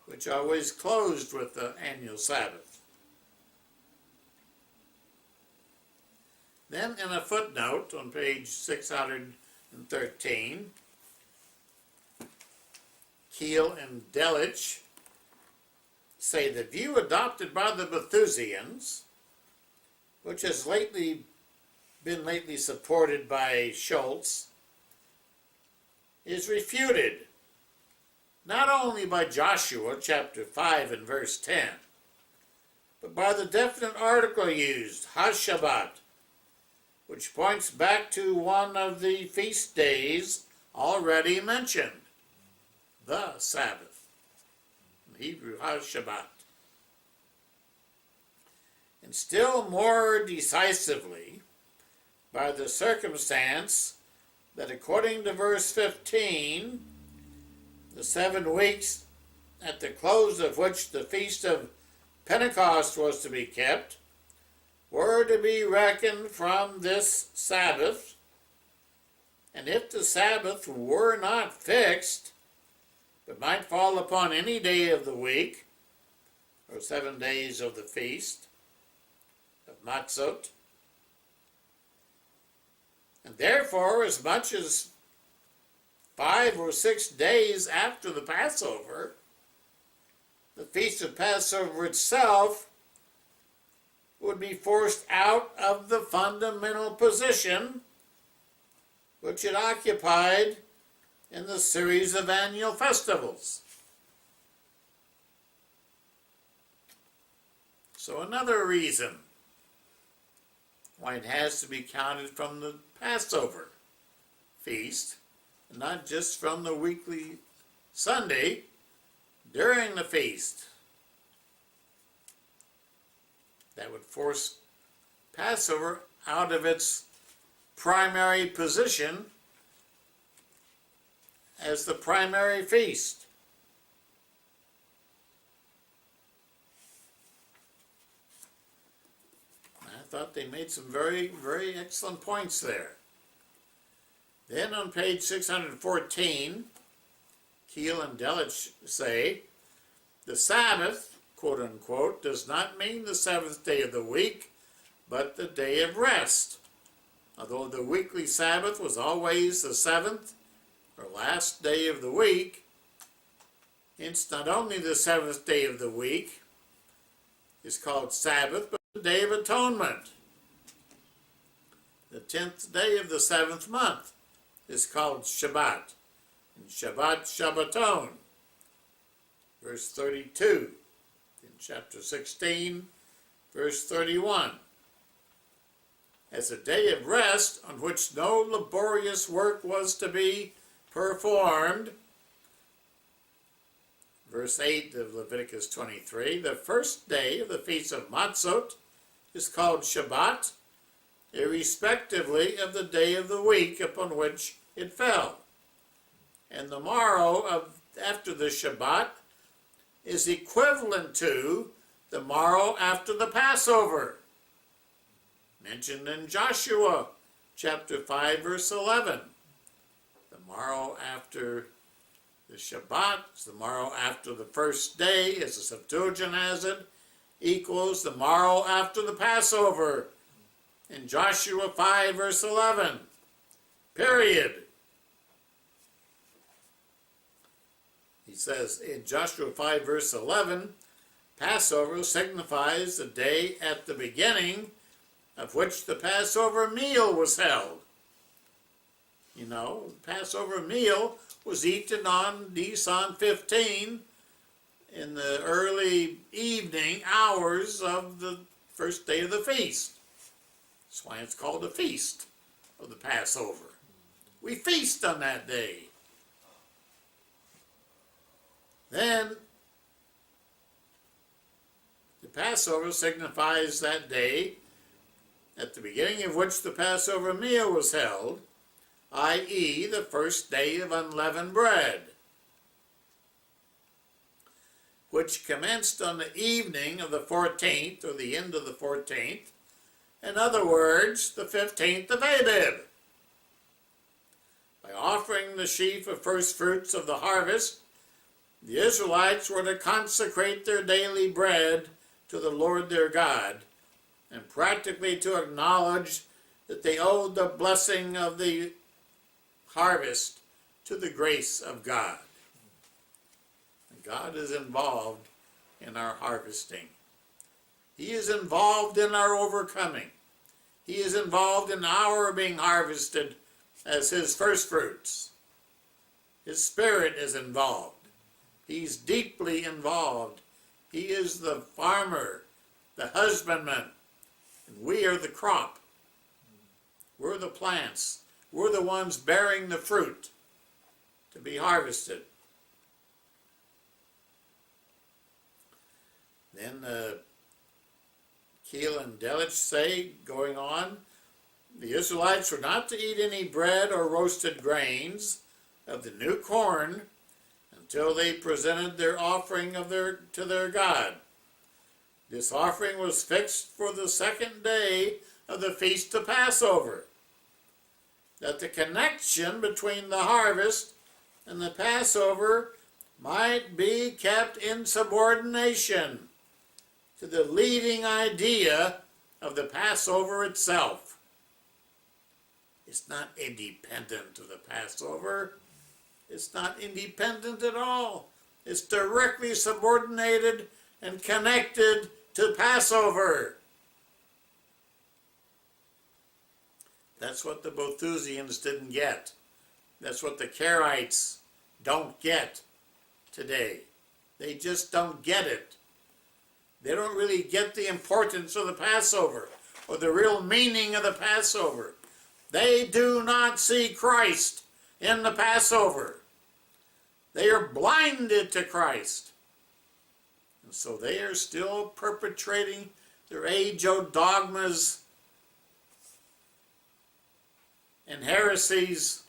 which always closed with the annual Sabbath. Then in a footnote on page 613, Keel and Delitzsch say the view adopted by the Boethusians, which has been lately supported by Schultz, is refuted not only by Joshua chapter 5 and verse 10, but by the definite article used, HaShabbat, which points back to one of the feast days already mentioned, the Sabbath, in Hebrew HaShabbat. And still more decisively, by the circumstance that according to verse 15, the 7 weeks at the close of which the Feast of Pentecost was to be kept were to be reckoned from this Sabbath, and if the Sabbath were not fixed, but might fall upon any day of the week, or 7 days of the feast of Matzot, and therefore as much as 5 or 6 days after the Passover, the Feast of Passover itself would be forced out of the fundamental position which it occupied in the series of annual festivals. So another reason why it has to be counted from the Passover feast, and not just from the weekly Sunday during the feast. That would force Passover out of its primary position as the primary feast. I thought they made some very, very excellent points there. Then on page 614, Keel and Delitzsch say, the Sabbath, quote unquote, does not mean the 7th day of the week, but the day of rest. Although the weekly Sabbath was always the 7th, or last day of the week, hence not only the 7th day of the week is called Sabbath, but the Day of Atonement. The 10th day of the 7th month is called Shabbat, and Shabbat Shabbaton, verse 32, in chapter 16, verse 31. As a day of rest on which no laborious work was to be performed, verse 8 of Leviticus 23, the first day of the Feast of Matzot is called Shabbat, irrespectively of the day of the week upon which it fell. And the morrow after the Shabbat is equivalent to the morrow after the Passover, mentioned in Joshua chapter 5, verse 11. The morrow after the Shabbat, the morrow after the first day, as the Septuagint has it, equals the morrow after the Passover in Joshua 5, verse 11. Period. He says in Joshua 5, verse 11, Passover signifies the day at the beginning of which the Passover meal was held. You know, the Passover meal was eaten on Nisan 15 in the early evening hours of the first day of the feast. That's why it's called the feast of the Passover. We feast on that day. Then the Passover signifies that day at the beginning of which the Passover meal was held, i.e. the first day of unleavened bread, which commenced on the evening of the 14th, or the end of the 14th, in other words, the 15th of Abib. By offering the sheaf of first fruits of the harvest, the Israelites were to consecrate their daily bread to the Lord their God, and practically to acknowledge that they owed the blessing of the harvest to the grace of God. And God is involved in our harvesting. He is involved in our overcoming. He is involved in our being harvested as His first fruits. His Spirit is involved. He's deeply involved. He is the farmer, the husbandman, and we are the crop. We're the plants. We're the ones bearing the fruit to be harvested. Then Keel and Delich say, going on, the Israelites were not to eat any bread or roasted grains of the new corn until they presented their offering to their God. This offering was fixed for the second day of the Feast of Passover, that the connection between the harvest and the Passover might be kept in subordination to the leading idea of the Passover itself. It's not independent of the Passover. It's not independent at all. It's directly subordinated and connected to Passover. That's what the Boethusians didn't get. That's what the Karaites don't get today. They just don't get it. They don't really get the importance of the Passover or the real meaning of the Passover. They do not see Christ in the Passover. They are blinded to Christ. And so they are still perpetrating their age-old dogmas and heresies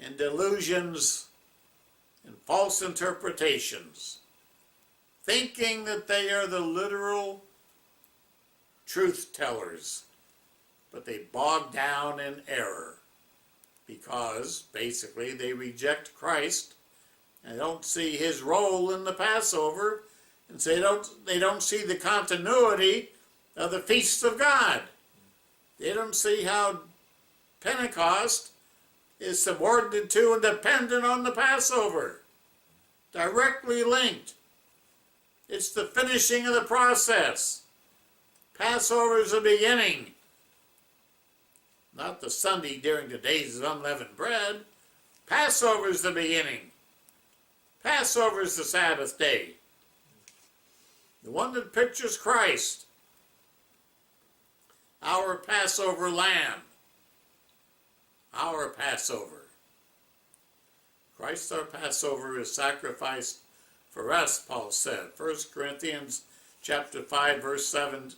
and delusions and false interpretations, thinking that they are the literal truth tellers, but they bog down in error because basically they reject Christ and don't see His role in the Passover, and so they don't see the continuity of the feasts of God. They don't see how Pentecost is subordinate to and dependent on the Passover, directly linked. It's the finishing of the process. Passover is the beginning, not the Sunday during the days of unleavened bread. Passover is the beginning. Passover is the Sabbath day, the one that pictures Christ, our Passover lamb, our Passover. Christ our Passover is sacrificed for us, Paul said, 1 Corinthians chapter 5, verse 7.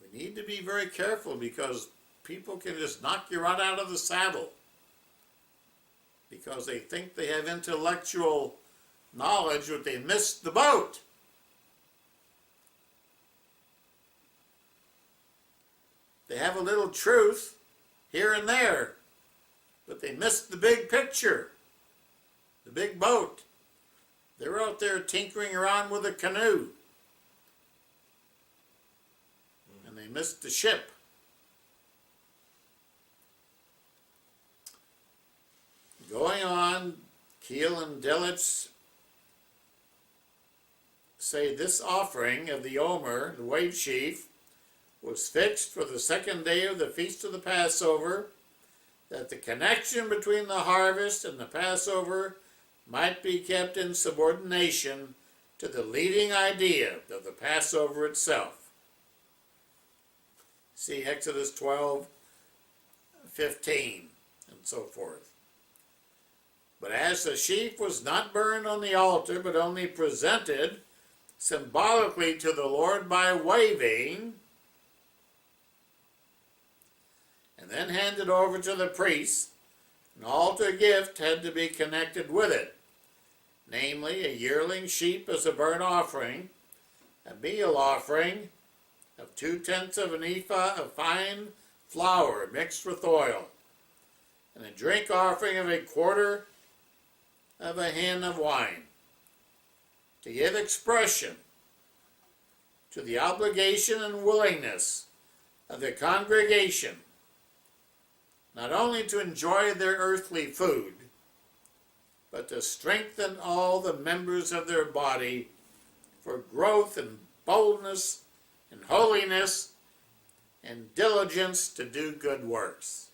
We need to be very careful because people can just knock you right out of the saddle because they think they have intellectual knowledge, but they missed the boat. They have a little truth here and there, but they missed the big picture, the big boat. They're out there tinkering around with a canoe, and they missed the ship. Going on, Keel and Delitzsch say this offering of the Omer, the wave sheaf, was fixed for the second day of the feast of the Passover, that the connection between the harvest and the Passover might be kept in subordination to the leading idea of the Passover itself. See Exodus 12:15 and so forth. But as the sheaf was not burned on the altar, but only presented symbolically to the Lord by waving, and then handed over to the priests, an altar gift had to be connected with it, namely a yearling sheep as a burnt offering, a meal offering of 2/10 of an ephah of fine flour mixed with oil, and a drink offering of 1/4 of a hin of wine, to give expression to the obligation and willingness of the congregation not only to enjoy their earthly food, but to strengthen all the members of their body for growth and boldness and holiness and diligence to do good works.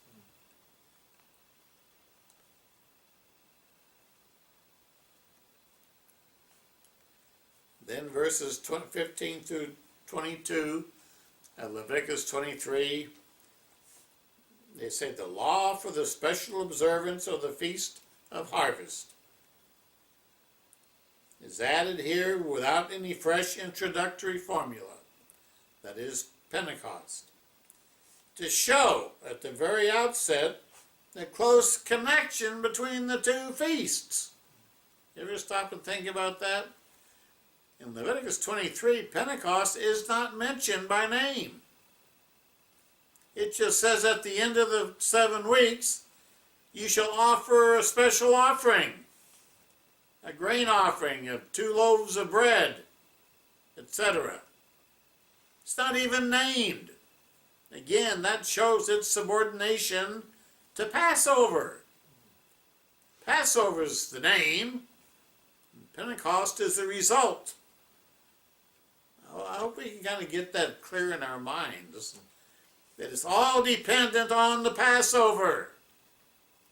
Then verses 15 through 22 of Leviticus 23, they say the law for the special observance of the Feast of Harvest is added here without any fresh introductory formula, that is Pentecost, to show at the very outset the close connection between the two feasts. You ever stop and think about that? In Leviticus 23, Pentecost is not mentioned by name. It just says at the end of the 7 weeks, you shall offer a special offering, a grain offering of 2 loaves of bread, etc. It's not even named. Again, that shows its subordination to Passover. Passover is the name, and Pentecost is the result. I hope we can kind of get that clear in our minds, that it's all dependent on the Passover.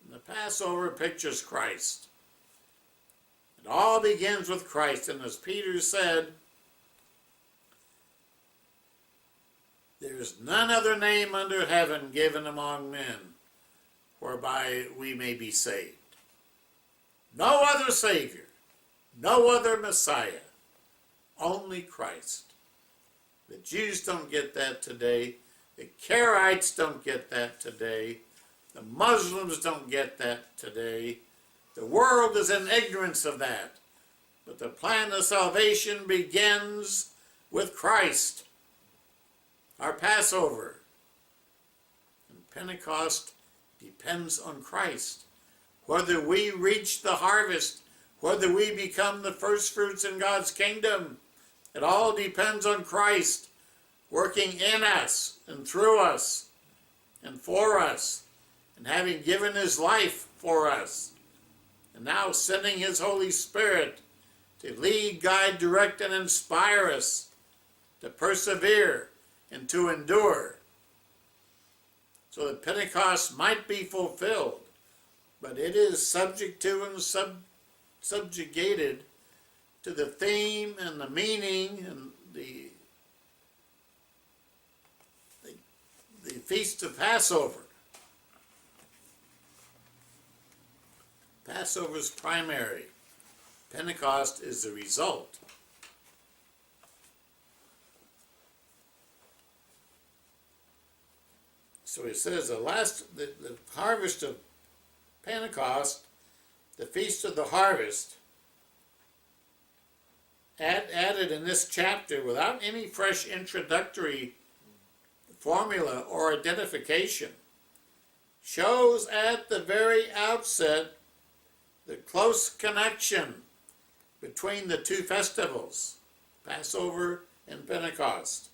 And the Passover pictures Christ. It all begins with Christ, and as Peter said, there is none other name under heaven given among men whereby we may be saved. No other Savior, no other Messiah, only Christ. The Jews don't get that today. The Karaites don't get that today. The Muslims don't get that today. The world is in ignorance of that. But the plan of salvation begins with Christ, our Passover. And Pentecost depends on Christ. Whether we reach the harvest, whether we become the first fruits in God's kingdom, it all depends on Christ working in us and through us and for us, and having given his life for us, and now sending his Holy Spirit to lead, guide, direct, and inspire us to persevere and to endure, so that Pentecost might be fulfilled. But it is subject to and subjugated to the theme and the meaning and the Feast of Passover. Passover is primary. Pentecost is the result. So it says the harvest of Pentecost the Feast of the Harvest, added in this chapter without any fresh introductory formula or identification, shows at the very outset the close connection between the two festivals, Passover and Pentecost.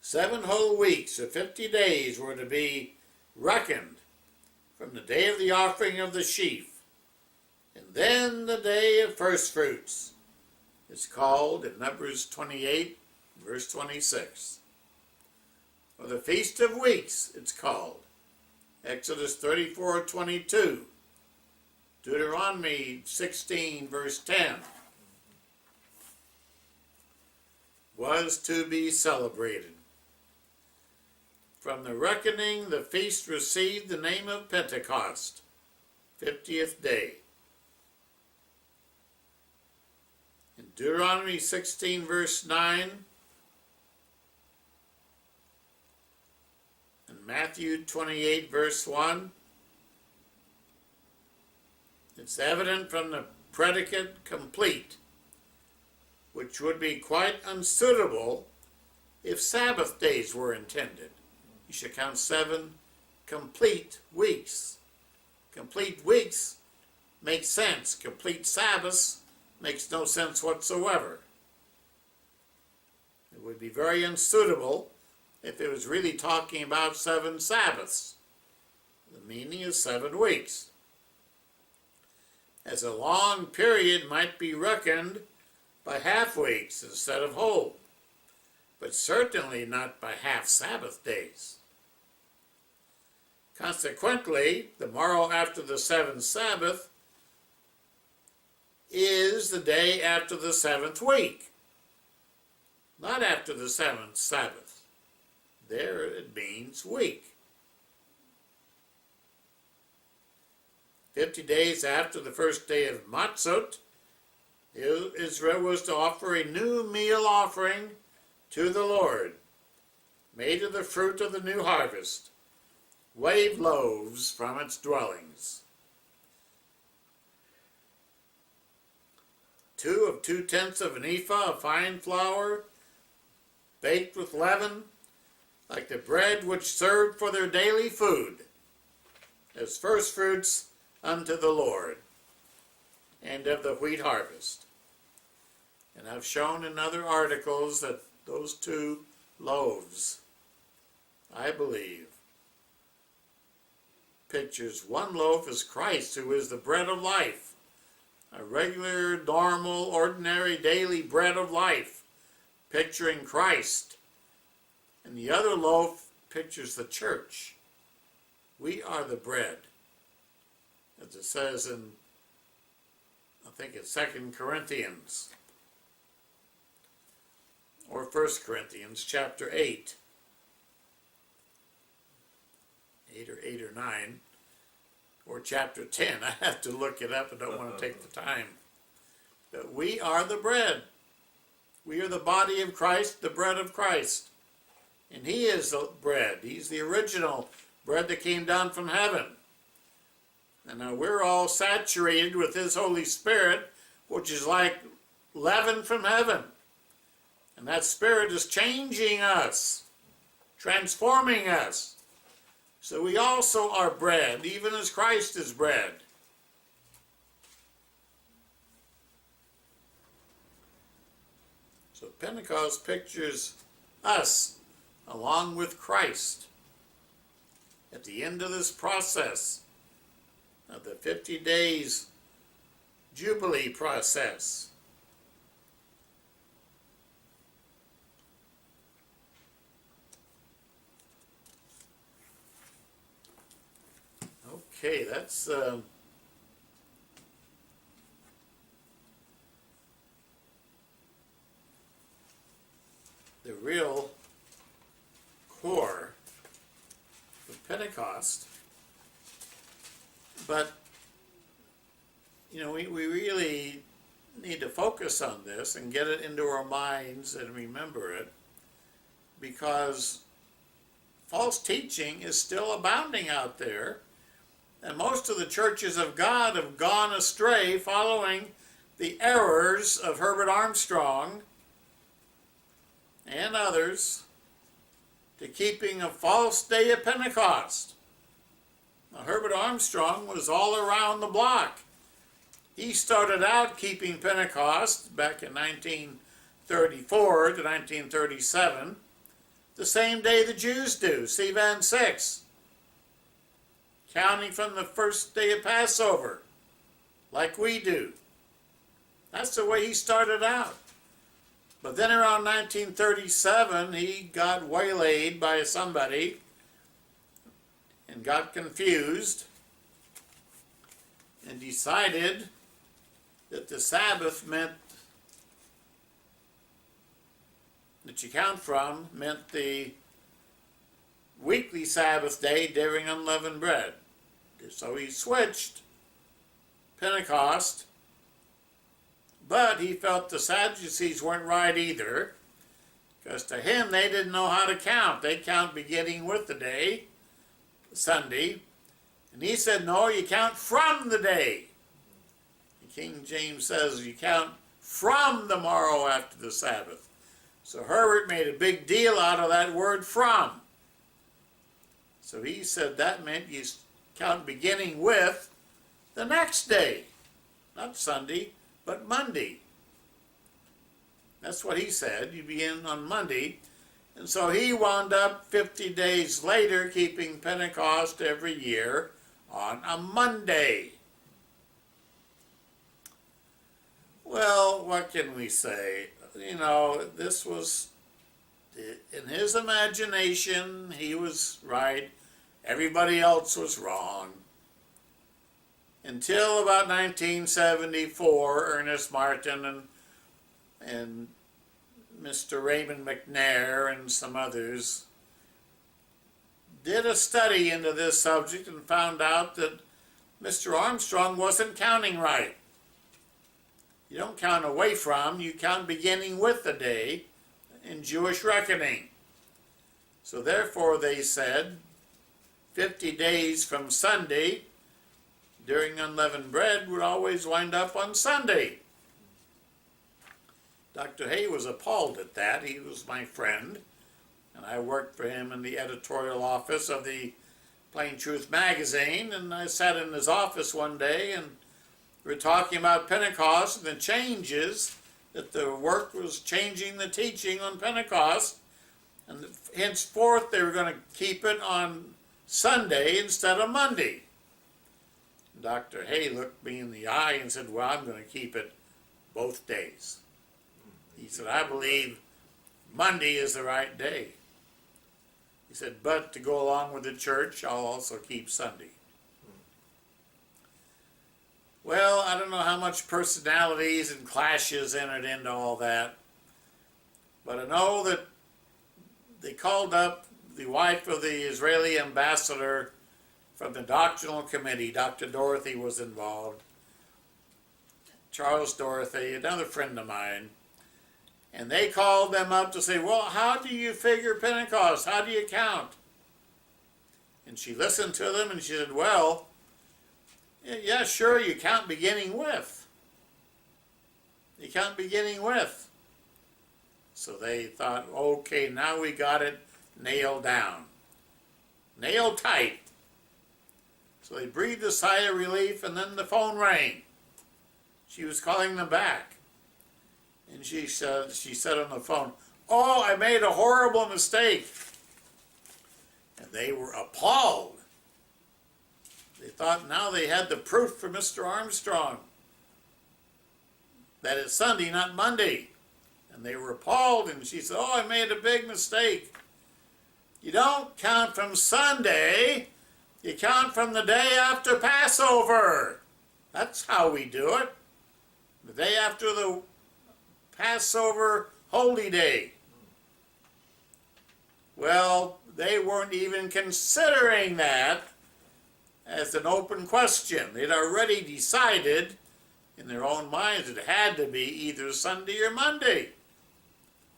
7 whole weeks or 50 days were to be reckoned from the day of the offering of the sheaf, and then the day of first fruits is called in Numbers 28, verse 26. Or the Feast of Weeks, it's called. Exodus 34:22. Deuteronomy 16, verse 10. Was to be celebrated. From the reckoning, the feast received the name of Pentecost, 50th day. In Deuteronomy 16, verse 9, and Matthew 28, verse 1, it's evident from the predicate complete, which would be quite unsuitable if Sabbath days were intended. You should count 7 complete weeks. Complete weeks makes sense. Complete Sabbaths makes no sense whatsoever. It would be very unsuitable if it was really talking about 7 Sabbaths. The meaning is 7 weeks. As a long period might be reckoned by half weeks instead of whole, but certainly not by half Sabbath days. Consequently, the morrow after the 7th Sabbath is the day after the 7th week, not after the 7th Sabbath. There it means week. 50 days after the first day of Matzot, Israel was to offer a new meal offering to the Lord, made of the fruit of the new harvest, wave loaves from its dwellings. 2/2 of an ephah of fine flour, baked with leaven, like the bread which served for their daily food, as first fruits unto the Lord, and of the wheat harvest. And I've shown in other articles that those 2 loaves, I believe, pictures. One loaf is Christ, who is the bread of life, a regular, normal, ordinary, daily bread of life, picturing Christ. And the other loaf pictures the church. We are the bread, as it says in, I think it's 2 Corinthians, or 1 Corinthians chapter 8. 8 or 9, or chapter 10. I have to look it up. I don't want to take the time. But we are the bread. We are the body of Christ, the bread of Christ. And he is the bread. He's the original bread that came down from heaven. And now we're all saturated with his Holy Spirit, which is like leaven from heaven. And that Spirit is changing us, transforming us. So we also are bread, even as Christ is bread. So Pentecost pictures us along with Christ at the end of this process of the 50 days Jubilee process. Okay, that's the real core of Pentecost. But, you know, we really need to focus on this and get it into our minds and remember it, because false teaching is still abounding out there. And most of the churches of God have gone astray following the errors of Herbert Armstrong and others to keeping a false day of Pentecost. Now, Herbert Armstrong was all around the block. He started out keeping Pentecost back in 1934 to 1937, the same day the Jews do, Sivan 6, counting from the first day of Passover, like we do. That's the way he started out. But then around 1937, he got waylaid by somebody and got confused and decided that the Sabbath meant, that you count from, meant the weekly Sabbath day during unleavened bread. So he switched Pentecost, but he felt the Sadducees weren't right either, because to him they didn't know how to count. They count beginning with the day, Sunday, and he said, no, you count from the day. King James says you count from the morrow after the Sabbath. So Herbert made a big deal out of that word from. So he said that meant you count beginning with the next day. Not Sunday, but Monday. That's what he said. You begin on Monday. And so he wound up 50 days later keeping Pentecost every year on a Monday. Well, what can we say? You know, this was, in his imagination, he was right. Everybody else was wrong. Until about 1974, Ernest Martin and Mr. Raymond McNair and some others did a study into this subject and found out that Mr. Armstrong wasn't counting right. You don't count away from, you count beginning with the day in Jewish reckoning. So therefore they said 50 days from Sunday during unleavened bread would always wind up on Sunday. Dr. Hay was appalled at that. He was my friend, and I worked for him in the editorial office of the Plain Truth magazine, and I sat in his office one day and we were talking about Pentecost and the changes, that the work was changing the teaching on Pentecost, and henceforth they were going to keep it on Sunday instead of Monday. Dr. Hay looked me in the eye and said, well, I'm going to keep it both days. He said, I believe Monday is the right day. He said, but to go along with the church, I'll also keep Sunday. Well, I don't know how much personalities and clashes entered into all that, but I know that they called up the wife of the Israeli ambassador from the doctrinal committee. Dr. Dorothy was involved, Charles Dorothy, another friend of mine, and they called them up to say, well, how do you figure Pentecost? How do you count? And she listened to them and she said, well, yeah, sure, you count beginning with. You count beginning with. So they thought, okay, now we got it nailed down. Nailed tight. So they breathed a sigh of relief, and then the phone rang. She was calling them back. And she said on the phone, oh, I made a horrible mistake. And they were appalled. They thought now they had the proof for Mr. Armstrong that it's Sunday, not Monday. And they were appalled, and she said, oh, I made a big mistake. You don't count from Sunday, you count from the day after Passover. That's how we do it. The day after the Passover holy day. Well, they weren't even considering that as an open question. They'd already decided in their own minds it had to be either Sunday or Monday.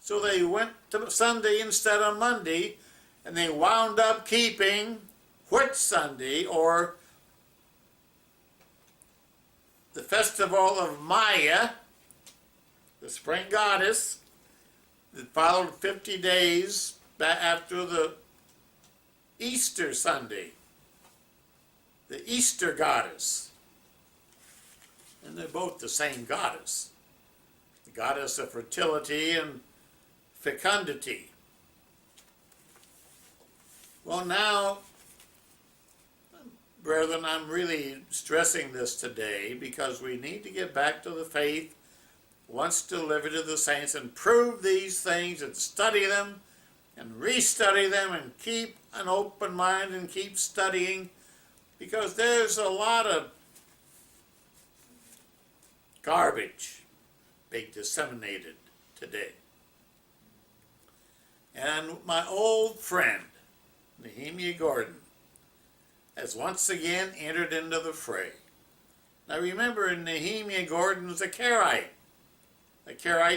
So they went to Sunday instead of Monday, and they wound up keeping which Sunday, or the festival of Maya, the spring goddess, that followed 50 days after the Easter Sunday, the Easter goddess. And they're both the same goddess, the goddess of fertility and fecundity. Well, now, brethren, I'm really stressing this today because we need to get back to the faith once delivered to the saints and prove these things and study them and restudy them and keep an open mind and keep studying, because there's a lot of garbage being disseminated today. And my old friend, Nehemiah Gordon, has once again entered into the fray. Now remember, Nehemiah Gordon was a Karaite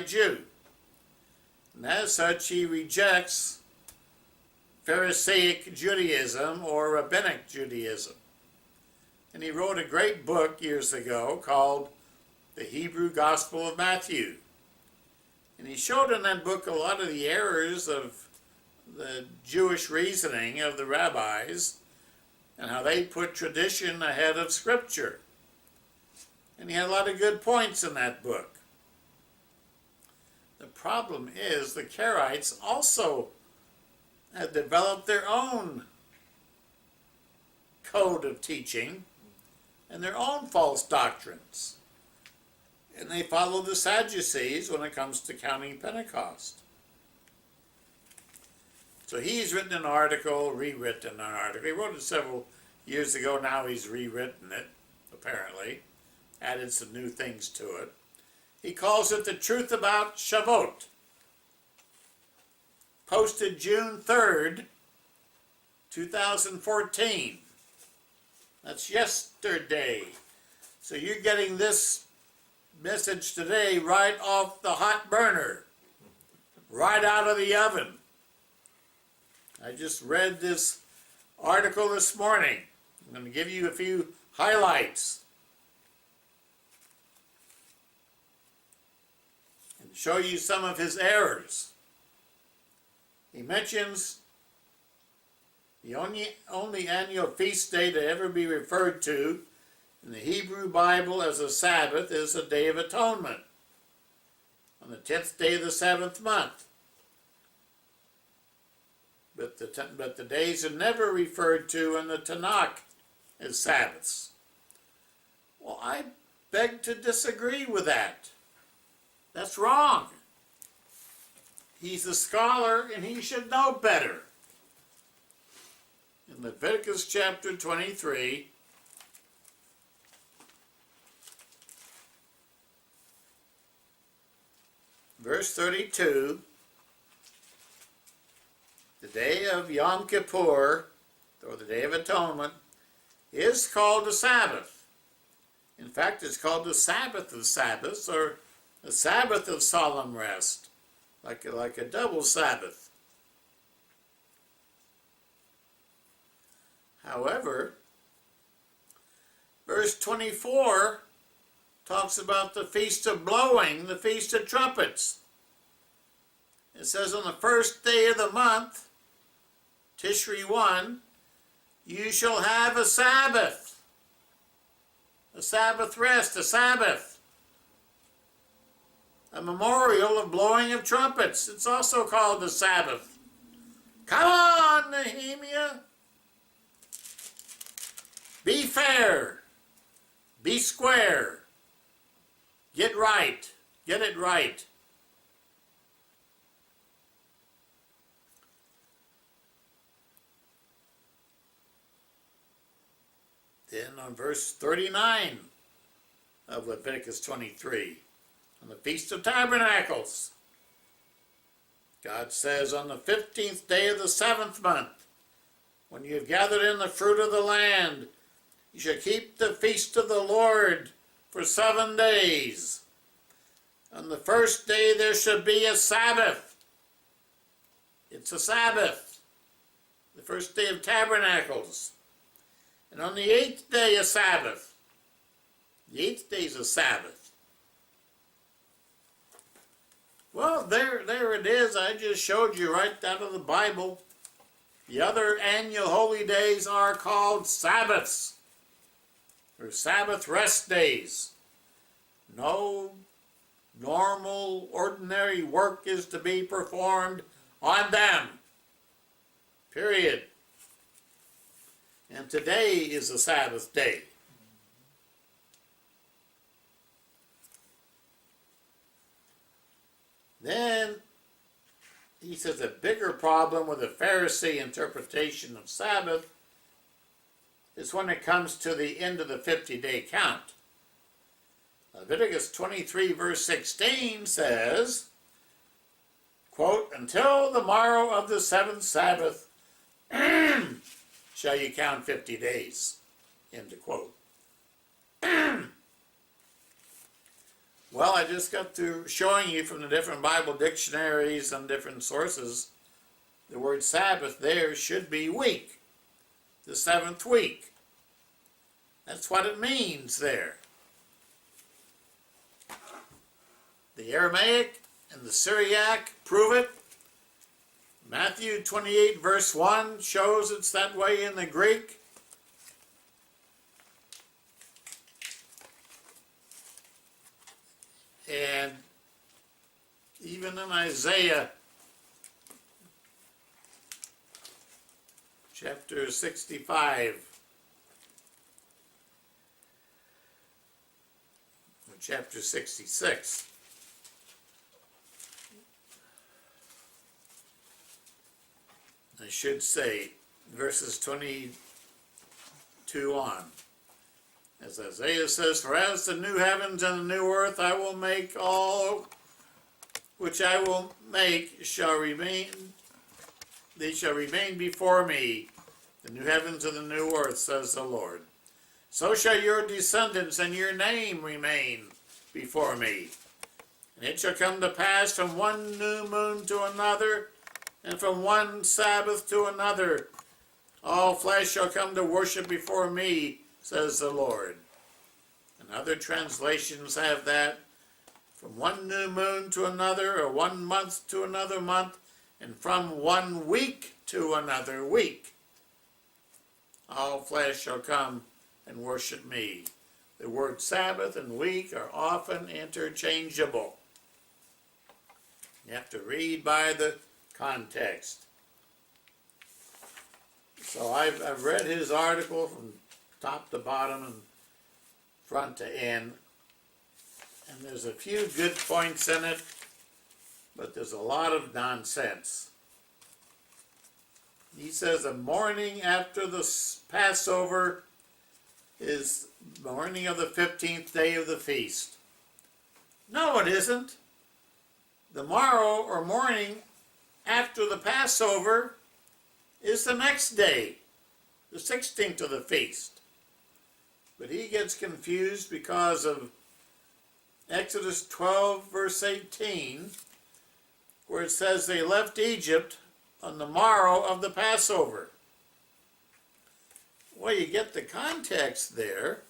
Jew. And as such, he rejects Pharisaic Judaism or Rabbinic Judaism. And he wrote a great book years ago called The Hebrew Gospel of Matthew. And he showed in that book a lot of the errors of the Jewish reasoning of the rabbis and how they put tradition ahead of Scripture. And he had a lot of good points in that book. The problem is the Karaites also have developed their own code of teaching and their own false doctrines. And they follow the Sadducees when it comes to counting Pentecost. So he's written an article, rewritten an article. He wrote it several years ago. Now he's rewritten it, apparently. Added some new things to it. He calls it The Truth About Shavuot. Posted June 3rd, 2014. That's yesterday. So you're getting this message today right off the hot burner, right out of the oven. I just read this article this morning. I'm going to give you a few highlights and show you some of his errors. He mentions the only annual feast day to ever be referred to in the Hebrew Bible as a Sabbath is the Day of Atonement, on the 10th day of the 7th month. But the days are never referred to in the Tanakh as Sabbaths. Well, I beg to disagree with that. That's wrong. He's a scholar and he should know better. In Leviticus chapter 23, verse 32, the day of Yom Kippur, or the Day of Atonement, is called a Sabbath. In fact, it's called the Sabbath of Sabbaths, or the Sabbath of solemn rest, like a double Sabbath. However, verse 24 talks about the Feast of Blowing, the Feast of Trumpets. It says, on the first day of the month, Tishri 1, you shall have a Sabbath rest, a Sabbath, a memorial of blowing of trumpets. It's also called the Sabbath. Come on, Nehemiah. Be fair. Be square. Get right. Get it right. Then on verse 39 of Leviticus 23, on the Feast of Tabernacles, God says, on the 15th day of the 7th month, when you have gathered in the fruit of the land, you shall keep the feast of the Lord for 7 days. On the first day there shall be a Sabbath. It's a Sabbath, the first day of Tabernacles. And on the 8th day a Sabbath, The 8th day is a Sabbath. Well, there it is. I just showed you right out of the Bible. The other annual holy days are called Sabbaths, or Sabbath rest days. No normal, ordinary work is to be performed on them. Period. And today is a Sabbath day. Then he says a bigger problem with the Pharisee interpretation of Sabbath is when it comes to the end of the 50-day count. Leviticus 23 verse 16 says, quote, until the morrow of the 7th Sabbath shall you count 50 days, end of quote. Well, I just got through showing you from the different Bible dictionaries and different sources, the word Sabbath there should be week, the 7th week. That's what it means there. The Aramaic and the Syriac prove it. Matthew 28 verse 1 shows it's that way in the Greek. And even in Isaiah chapter 65, or chapter 66, I should say, verses 22 on. As Isaiah says, for as the new heavens and the new earth I will make, all which I will make shall remain, they shall remain before me, the new heavens and the new earth, says the Lord. So shall your descendants and your name remain before me. And it shall come to pass from one new moon to another, and from one Sabbath to another, all flesh shall come to worship before me, says the Lord. And other translations have that, from one new moon to another, or 1 month to another month, and from 1 week to another week, all flesh shall come and worship me. The word Sabbath and week are often interchangeable. You have to read by the context. So I've read his article from top to bottom and front to end, and there's a few good points in it, but there's a lot of nonsense. He says the morning after the Passover is the morning of the 15th day of the feast. No, it isn't. The morrow or morning after the Passover is the next day, the 16th of the feast. But he gets confused because of Exodus 12 verse 18, where it says they left Egypt on the morrow of the Passover. Well, you get the context there.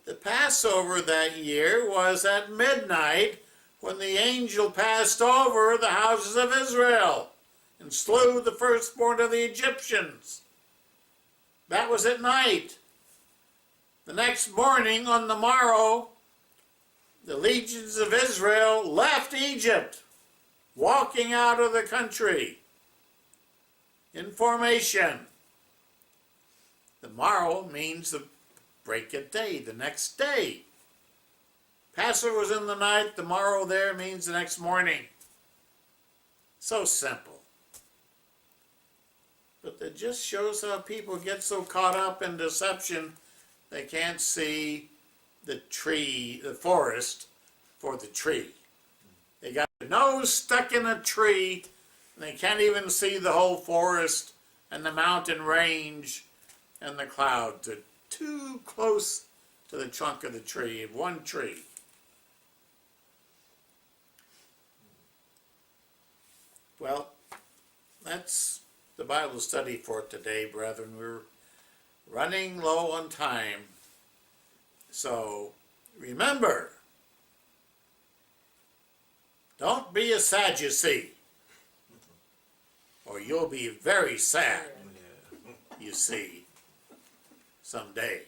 The Passover that year was at midnight when the angel passed over the houses of Israel and slew the firstborn of the Egyptians. That was at night. The next morning, on the morrow, the legions of Israel left Egypt, walking out of the country in formation. The morrow means the break of day, the next day. Passover was in the night, the morrow there means the next morning. So simple. But it just shows how people get so caught up in deception they can't see the tree, the forest, for the tree. They got their nose stuck in a tree, and they can't even see the whole forest and the mountain range and the clouds. They're too close to the trunk of the tree, of one tree. Well, that's the Bible study for today, brethren. We're running low on time. So remember, don't be a Sadducee, or you'll be very sad, you see, someday.